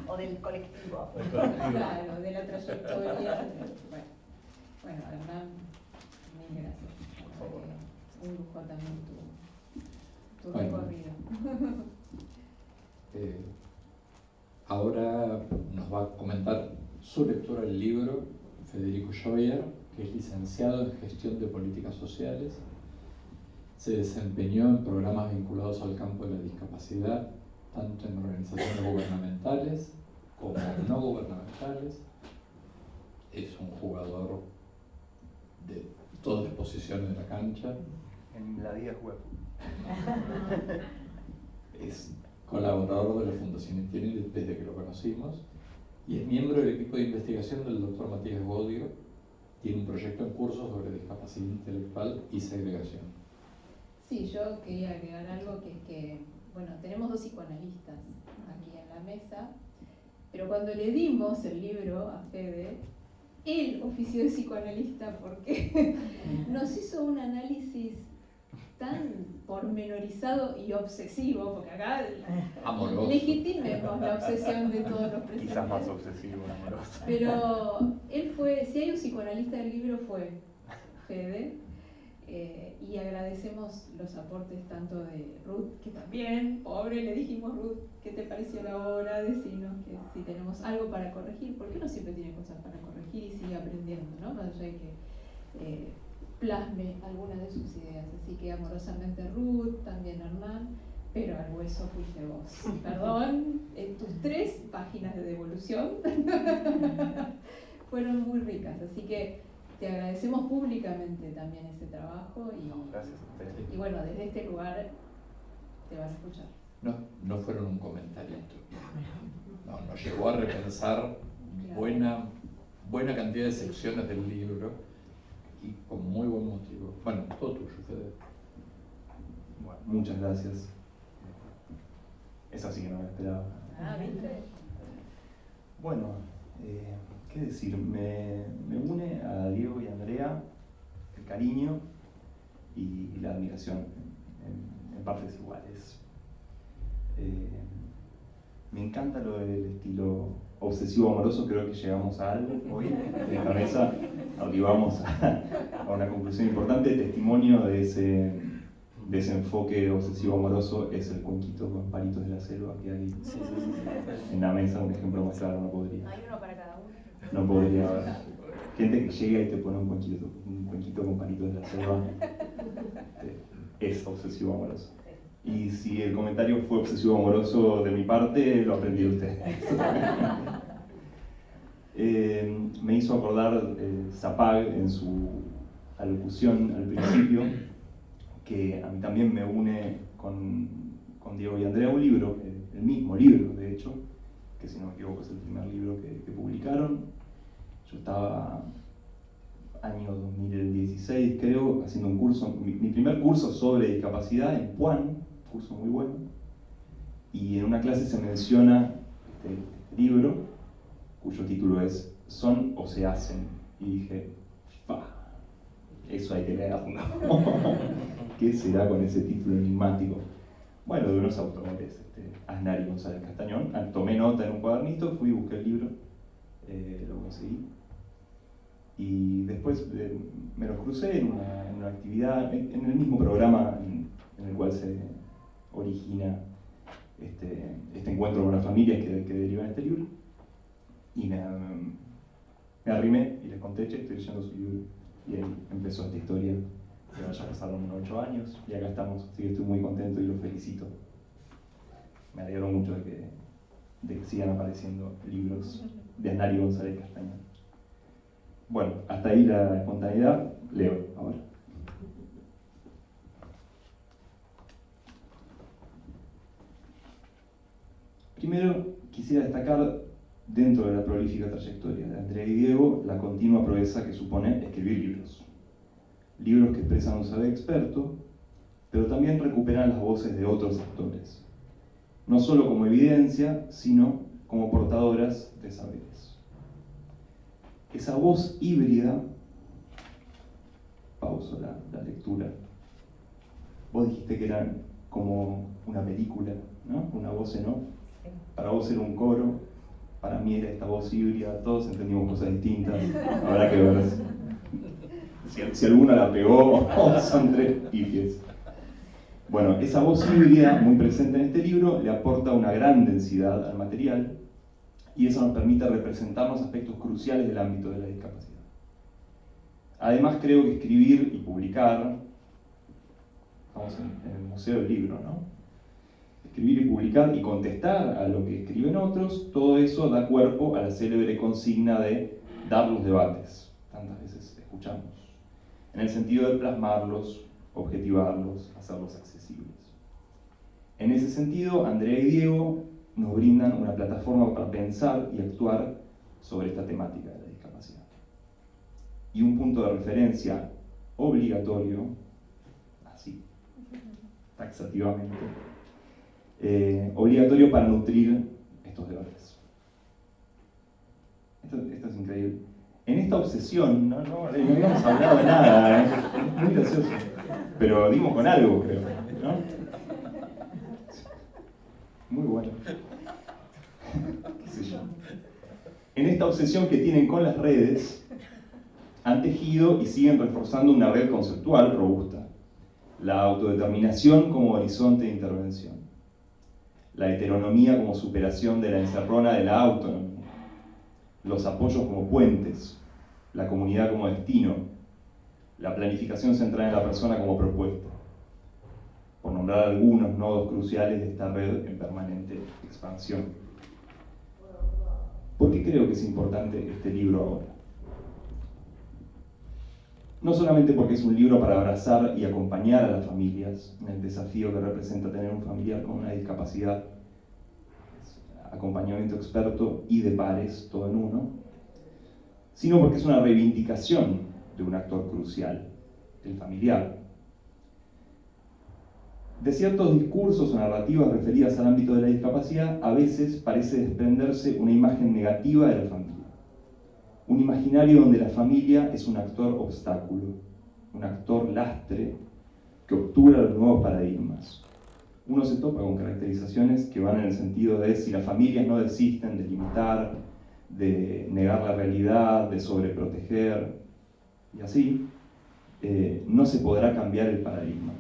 O del colectivo. Claro, de la trayectoria. Bueno, Hernán, mil gracias. Un lujo también tu recorrido. Ahora nos va a comentar su lectura del libro Federico Scheuer, que es licenciado en Gestión de Políticas Sociales. Se desempeñó en programas vinculados al campo de la discapacidad, tanto en organizaciones gubernamentales como no gubernamentales. Es un jugador de todas las posiciones de la cancha. En la vida juego. Es colaborador de la Fundación Itineris desde que lo conocimos y es miembro del equipo de investigación del Dr. Matías Godio. Tiene un proyecto en curso sobre discapacidad intelectual y segregación. Sí, yo quería agregar algo que es que, bueno, tenemos dos psicoanalistas aquí en la mesa, pero cuando le dimos el libro a Fede, él ofició de psicoanalista porque nos hizo un análisis tan pormenorizado y obsesivo, porque acá legitimemos la obsesión de todos los presentes. Quizás más obsesivo, amoroso. Pero él fue, si hay un psicoanalista del libro fue Fede, y agradecemos los aportes tanto de Ruth, que también, pobre, le dijimos, Ruth, ¿qué te pareció la obra? Decinos que si tenemos algo para corregir, porque uno siempre tiene cosas para corregir y sigue aprendiendo, ¿no? Más allá de que plasme alguna de sus ideas. Así que amorosamente Ruth, también Hernán, pero al hueso fuiste vos. Perdón, tus 3 páginas de devolución fueron muy ricas, así que te agradecemos públicamente también ese trabajo y, gracias a ustedes. Y bueno, desde este lugar te vas a escuchar. No fueron un comentarito. No, nos llevó a repensar buena cantidad de secciones del libro y con muy buen motivo. Bueno, todo tuyo, Fede. Bueno, muchas gracias. Eso sí que no me esperaba. ¿Viste? Bueno, ¿qué decir? Me une a Diego y a Andrea el cariño y la admiración en partes iguales. Me encanta lo del estilo obsesivo amoroso, creo que llegamos a algo hoy en esta mesa, arribamos a una conclusión importante. El testimonio de ese enfoque obsesivo amoroso es el cuenquito con palitos de la selva que hay en la mesa. Un ejemplo más claro no podría. Hay uno para cada uno. No podría haber. Gente que llega y te pone un cuenquito con palitos de la selva, es obsesivo amoroso. Y si el comentario fue obsesivo amoroso de mi parte, lo aprendí de usted. Me hizo acordar Zapag en su alocución al principio, que a mí también me une con Diego y Andrea un libro, el mismo libro de hecho, que si no me equivoco es el primer libro que publicaron. Yo estaba año 2016 creo, haciendo un curso, mi primer curso sobre discapacidad en Puan, curso muy bueno, y en una clase se menciona este libro, cuyo título es ¿Son o se hacen? Y dije, eso hay que leerlo. ¿Qué será con ese título enigmático? Bueno, de unos autores, Aznar y González Castañón. Tomé nota en un cuadernito, fui y busqué el libro, lo conseguí. Y después me los crucé en una actividad, en el mismo programa en el cual se origina este encuentro con las familias que deriva en este libro. Y me arrimé y les conté, che, estoy leyendo su libro. Y ahí empezó esta historia, que ya pasaron 8 años y acá estamos, así que estoy muy contento y los felicito. Me alegro mucho de que sigan apareciendo libros de Aznar y González Castañón. Bueno, hasta ahí la espontaneidad. Leo ahora. Primero, quisiera destacar, dentro de la prolífica trayectoria de Andrea y Diego, la continua proeza que supone escribir libros. Libros que expresan un saber experto, pero también recuperan las voces de otros actores, no solo como evidencia, sino como portadoras de saberes. Esa voz híbrida, pauso la lectura, vos dijiste que era como una película, ¿no? Una voz en off. Para vos era un coro, para mí era esta voz híbrida, todos entendimos cosas distintas, habrá que ver si alguno la pegó o son 3 pifies. Bueno, esa voz híbrida, muy presente en este libro, le aporta una gran densidad al material y eso nos permite representarnos aspectos cruciales del ámbito de la discapacidad. Además, creo que escribir y publicar, estamos en el Museo del Libro, ¿no? Escribir y publicar y contestar a lo que escriben otros, todo eso da cuerpo a la célebre consigna de dar los debates, tantas veces escuchamos, en el sentido de plasmarlos, objetivarlos, hacerlos accesibles. En ese sentido, Andrea y Diego nos brindan una plataforma para pensar y actuar sobre esta temática de la discapacidad. Y un punto de referencia obligatorio, así, taxativamente, obligatorio para nutrir estos debates. Esto es increíble. En esta obsesión, no habíamos hablado de nada, es muy gracioso, pero dimos con algo, creo, ¿no? Muy bueno. ¿Qué sé yo? En esta obsesión que tienen con las redes, han tejido y siguen reforzando una red conceptual robusta. La autodeterminación como horizonte de intervención. La heteronomía como superación de la encerrona de la autonomía. Los apoyos como puentes. La comunidad como destino. La planificación centrada en la persona como propuesta. Por nombrar algunos nodos cruciales de esta red en permanente expansión. ¿Por qué creo que es importante este libro ahora? No solamente porque es un libro para abrazar y acompañar a las familias en el desafío que representa tener un familiar con una discapacidad, acompañamiento experto y de pares, todo en uno, sino porque es una reivindicación de un actor crucial, el familiar. De ciertos discursos o narrativas referidas al ámbito de la discapacidad, a veces parece desprenderse una imagen negativa de la familia. Un imaginario donde la familia es un actor obstáculo, un actor lastre que obtura los nuevos paradigmas. uno se topa con caracterizaciones que van en el sentido de si las familias no desisten de limitar, de negar la realidad, de sobreproteger, y así, no se podrá cambiar el paradigma.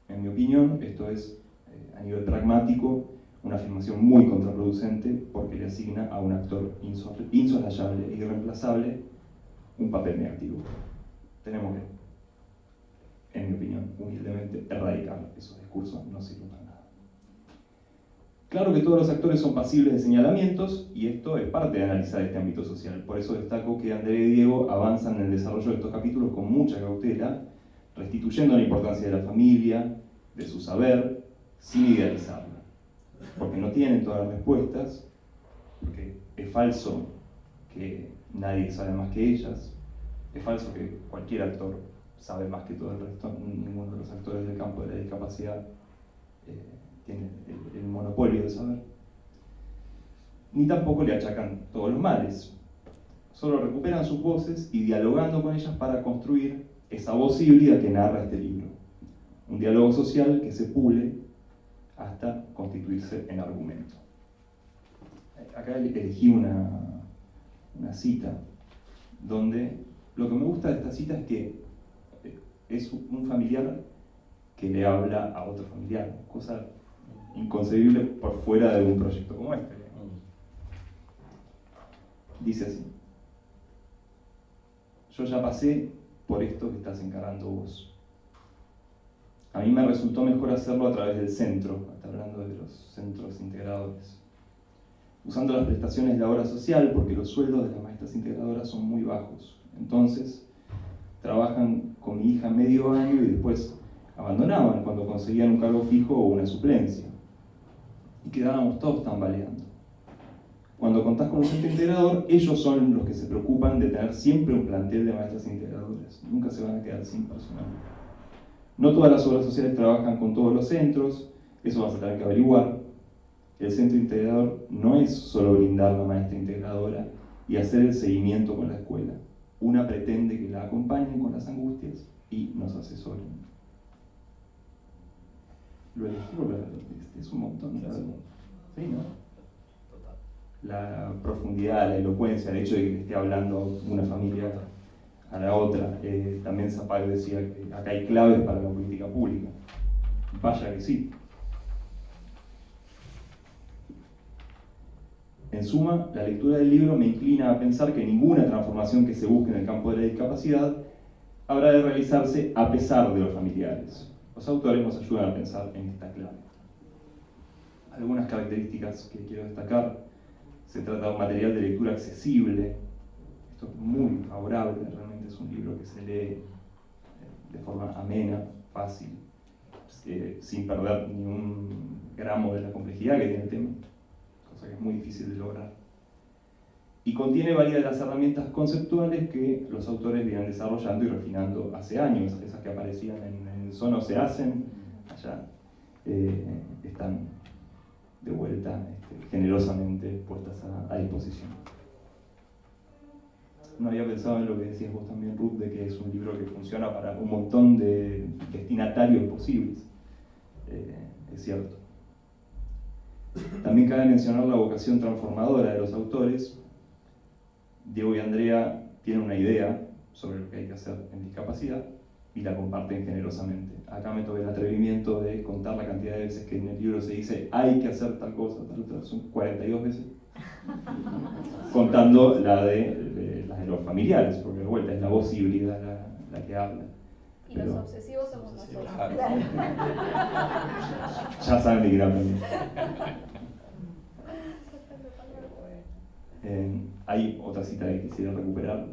En mi opinión, esto es, a nivel pragmático, una afirmación muy contraproducente porque le asigna a un actor insoslayable e irreemplazable un papel negativo. Tenemos que, en mi opinión, humildemente erradicar esos discursos, no sirven para nada. Claro que todos los actores son pasibles de señalamientos y esto es parte de analizar este ámbito social. Por eso destaco que Andrea y Diego avanzan en el desarrollo de estos capítulos con mucha cautela, restituyendo la importancia de la familia, de su saber, sin idealizarla. Porque no tienen todas las respuestas, porque es falso que nadie sabe más que ellas, es falso que cualquier actor sabe más que todo el resto, ninguno de los actores del campo de la discapacidad tiene el monopolio del saber. Ni tampoco le achacan todos los males, solo recuperan sus voces y dialogando con ellas para construir esa voz híbrida que narra este libro. Un diálogo social que se pule hasta constituirse en argumento. Acá elegí una cita donde lo que me gusta de esta cita es que es un familiar que le habla a otro familiar, cosa inconcebible por fuera de un proyecto como este. Dice así: yo ya pasé por esto que estás encarando vos. A mí me resultó mejor hacerlo a través del centro, está hablando de los centros integradores, usando las prestaciones de la obra social, porque los sueldos de las maestras integradoras son muy bajos. Entonces, trabajan con mi hija medio año y después abandonaban cuando conseguían un cargo fijo o una suplencia. Y quedábamos todos tambaleando. Cuando contás con un centro integrador, ellos son los que se preocupan de tener siempre un plantel de maestras integradoras. Nunca se van a quedar sin personal. No todas las obras sociales trabajan con todos los centros, eso vas a tener que averiguar. El centro integrador no es solo brindar la maestra integradora y hacer el seguimiento con la escuela. Una pretende que la acompañen con las angustias y nos asesoren. Lo elegí porque es un montón, ¿verdad? Sí, ¿no? La profundidad, la elocuencia, el hecho de que le esté hablando una familia a la otra. También Zapag decía que acá hay claves para la política pública. Vaya que sí. En suma, la lectura del libro me inclina a pensar que ninguna transformación que se busque en el campo de la discapacidad habrá de realizarse a pesar de los familiares. Los autores nos ayudan a pensar en esta clave. Algunas características que quiero destacar: se trata de un material de lectura accesible, esto es muy favorable, realmente es un libro que se lee de forma amena, fácil, sin perder ni un gramo de la complejidad que tiene el tema, cosa que es muy difícil de lograr. Y contiene varias de las herramientas conceptuales que los autores vienen desarrollando y refinando hace años. Esas que aparecían en Eso no se hacen, allá están de vuelta generosamente puestas a disposición. No había pensado en lo que decías vos también, Ruth, de que es un libro que funciona para un montón de destinatarios posibles. Es cierto. También cabe mencionar la vocación transformadora de los autores. Diego y Andrea tienen una idea sobre lo que hay que hacer en discapacidad y la comparten generosamente. Acá me tomé el atrevimiento de contar la cantidad de veces que en el libro se dice hay que hacer tal cosa, tal otra, son 42 veces, contando las de los familiares, porque de vuelta es la voz híbrida la que habla. Y los obsesivos somos nosotros. Ya saben de qué hablan. Hay otra cita que quisiera recuperar,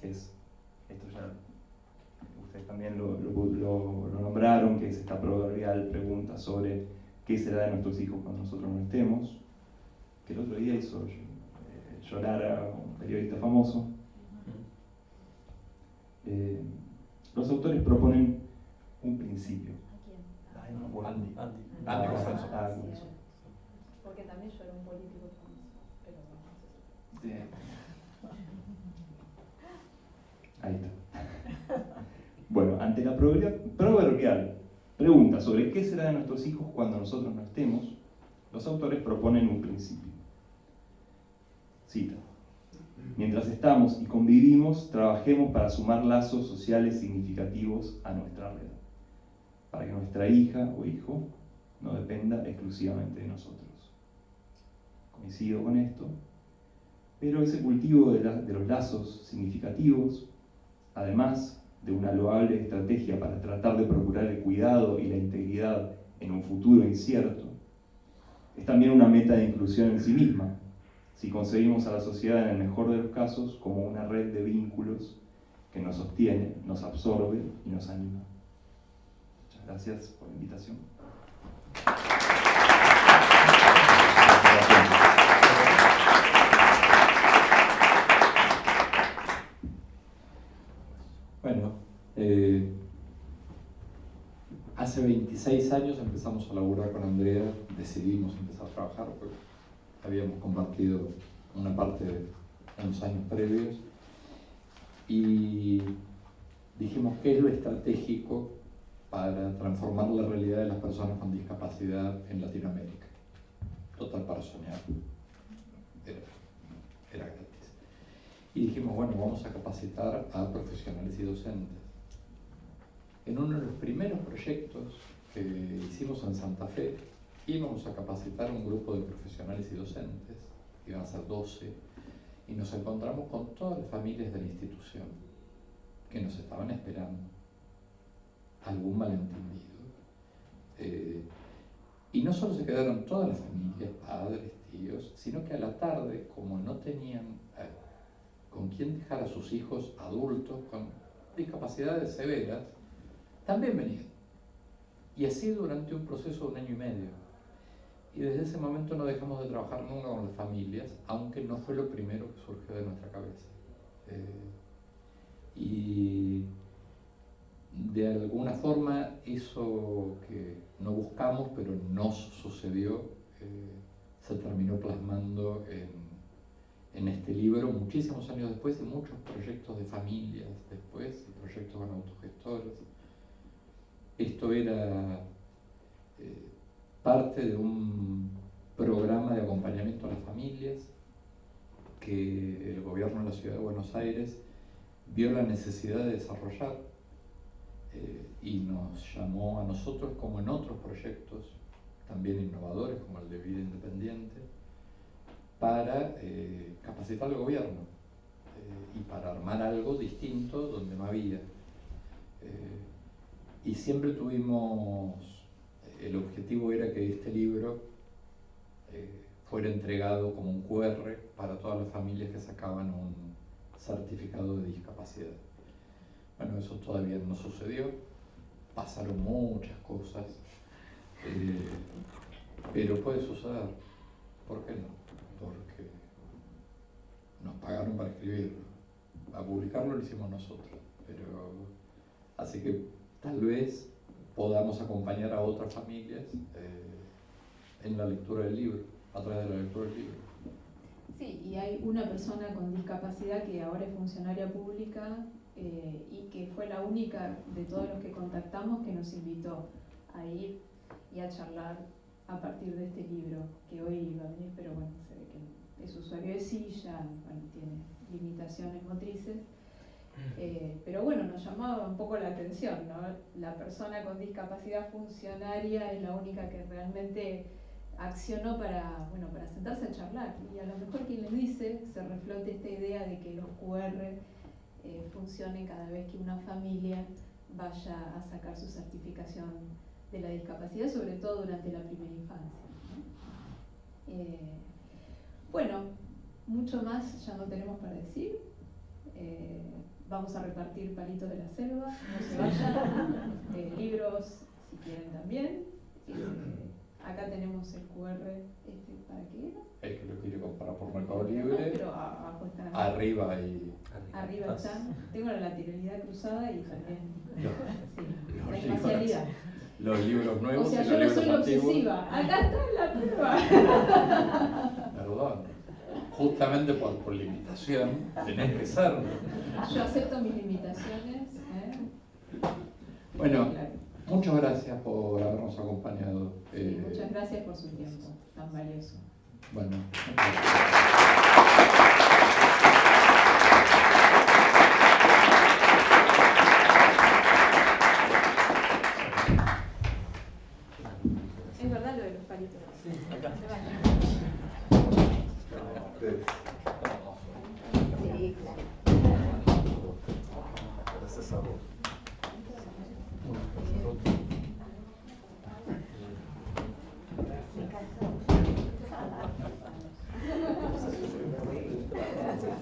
que es, esto ya ustedes también lo nombraron, que es esta proverbial pregunta sobre qué será de nuestros hijos cuando nosotros no estemos, que el otro día hizo llorar a un periodista famoso. Los autores proponen un principio. ¿A quién? Ay, no me acuerdo. Andy. Porque también yo era un político famoso, pero no sé. Sí. Ahí está. Bueno, ante la proverbial Pregunta sobre qué será de nuestros hijos cuando nosotros no estemos. Los autores proponen un principio. Cita: mientras estamos y convivimos, trabajemos para sumar lazos sociales significativos a nuestra red, para que nuestra hija o hijo no dependa exclusivamente de nosotros. Coincido con esto, pero ese cultivo de los lazos significativos, además de una loable estrategia para tratar de procurar el cuidado y la integridad en un futuro incierto, es también una meta de inclusión en sí misma, si concebimos a la sociedad en el mejor de los casos como una red de vínculos que nos sostiene, nos absorbe y nos anima. Muchas gracias por la invitación. Bueno, hace 26 años empezamos a laburar con Andrea, decidimos empezar a trabajar porque habíamos compartido una parte en los años previos y dijimos qué es lo estratégico para transformar la realidad de las personas con discapacidad en Latinoamérica. Total, para soñar. Era gratis. Y dijimos, bueno, vamos a capacitar a profesionales y docentes. En uno de los primeros proyectos que hicimos en Santa Fe, íbamos a capacitar a un grupo de profesionales y docentes, iban a ser 12, y nos encontramos con todas las familias de la institución que nos estaban esperando. Algún malentendido. Y no solo se quedaron todas las familias, padres, tíos, sino que a la tarde, como no tenían con quién dejar a sus hijos adultos con discapacidades severas, también venían. Y así durante un proceso de 1 año y medio. Y desde ese momento no dejamos de trabajar nunca con las familias, aunque no fue lo primero que surgió de nuestra cabeza. Y de alguna forma eso que no buscamos, pero no sucedió, se terminó plasmando en este libro muchísimos años después y muchos proyectos de familias después, y proyectos con autogestores. Esto era parte de un programa de acompañamiento a las familias que el gobierno de la Ciudad de Buenos Aires vio la necesidad de desarrollar y nos llamó a nosotros, como en otros proyectos también innovadores como el de Vida Independiente, para capacitar al gobierno y para armar algo distinto donde no había. Y siempre tuvimos, el objetivo era que este libro fuera entregado como un QR para todas las familias que sacaban un certificado de discapacidad. Bueno, eso todavía no sucedió, pasaron muchas cosas, pero puede suceder. ¿Por qué no? Porque nos pagaron para escribirlo. A publicarlo lo hicimos nosotros, pero así que tal vez podamos acompañar a otras familias en la lectura del libro, a través de la lectura del libro. Sí, y hay una persona con discapacidad que ahora es funcionaria pública y que fue la única de todos los que contactamos que nos invitó a ir y a charlar a partir de este libro, que hoy iba a venir, pero bueno, se ve que es usuario de silla, bueno, tiene limitaciones motrices. Pero bueno, nos llamaba un poco la atención, ¿no? La persona con discapacidad funcionaria es la única que realmente accionó para sentarse a charlar, y a lo mejor quien les dice, se reflote esta idea de que los QR funcionen cada vez que una familia vaya a sacar su certificación de la discapacidad, sobre todo durante la primera infancia, ¿no? Bueno, mucho más ya no tenemos para decir. Vamos a repartir palitos de la selva, no se vayan, libros si quieren también. Acá tenemos el QR, ¿para qué era? El que lo quiere comprar por Mercado Libre, pero abajo están. Arriba están. Tengo la lateralidad cruzada y también la libros, espacialidad. los libros nuevos, O sea, y yo los no soy libros antiguos. obsesiva. Acá está la prueba. Perdón. Justamente por limitación tenés que serlo. Yo acepto mis limitaciones. Bueno, Claro. Muchas gracias por habernos acompañado. Sí, muchas gracias por su tiempo tan valioso. Bueno, Es verdad lo de los palitos. Sí, acá. Se van. Sí, claro. Gracias a vos. Gracias.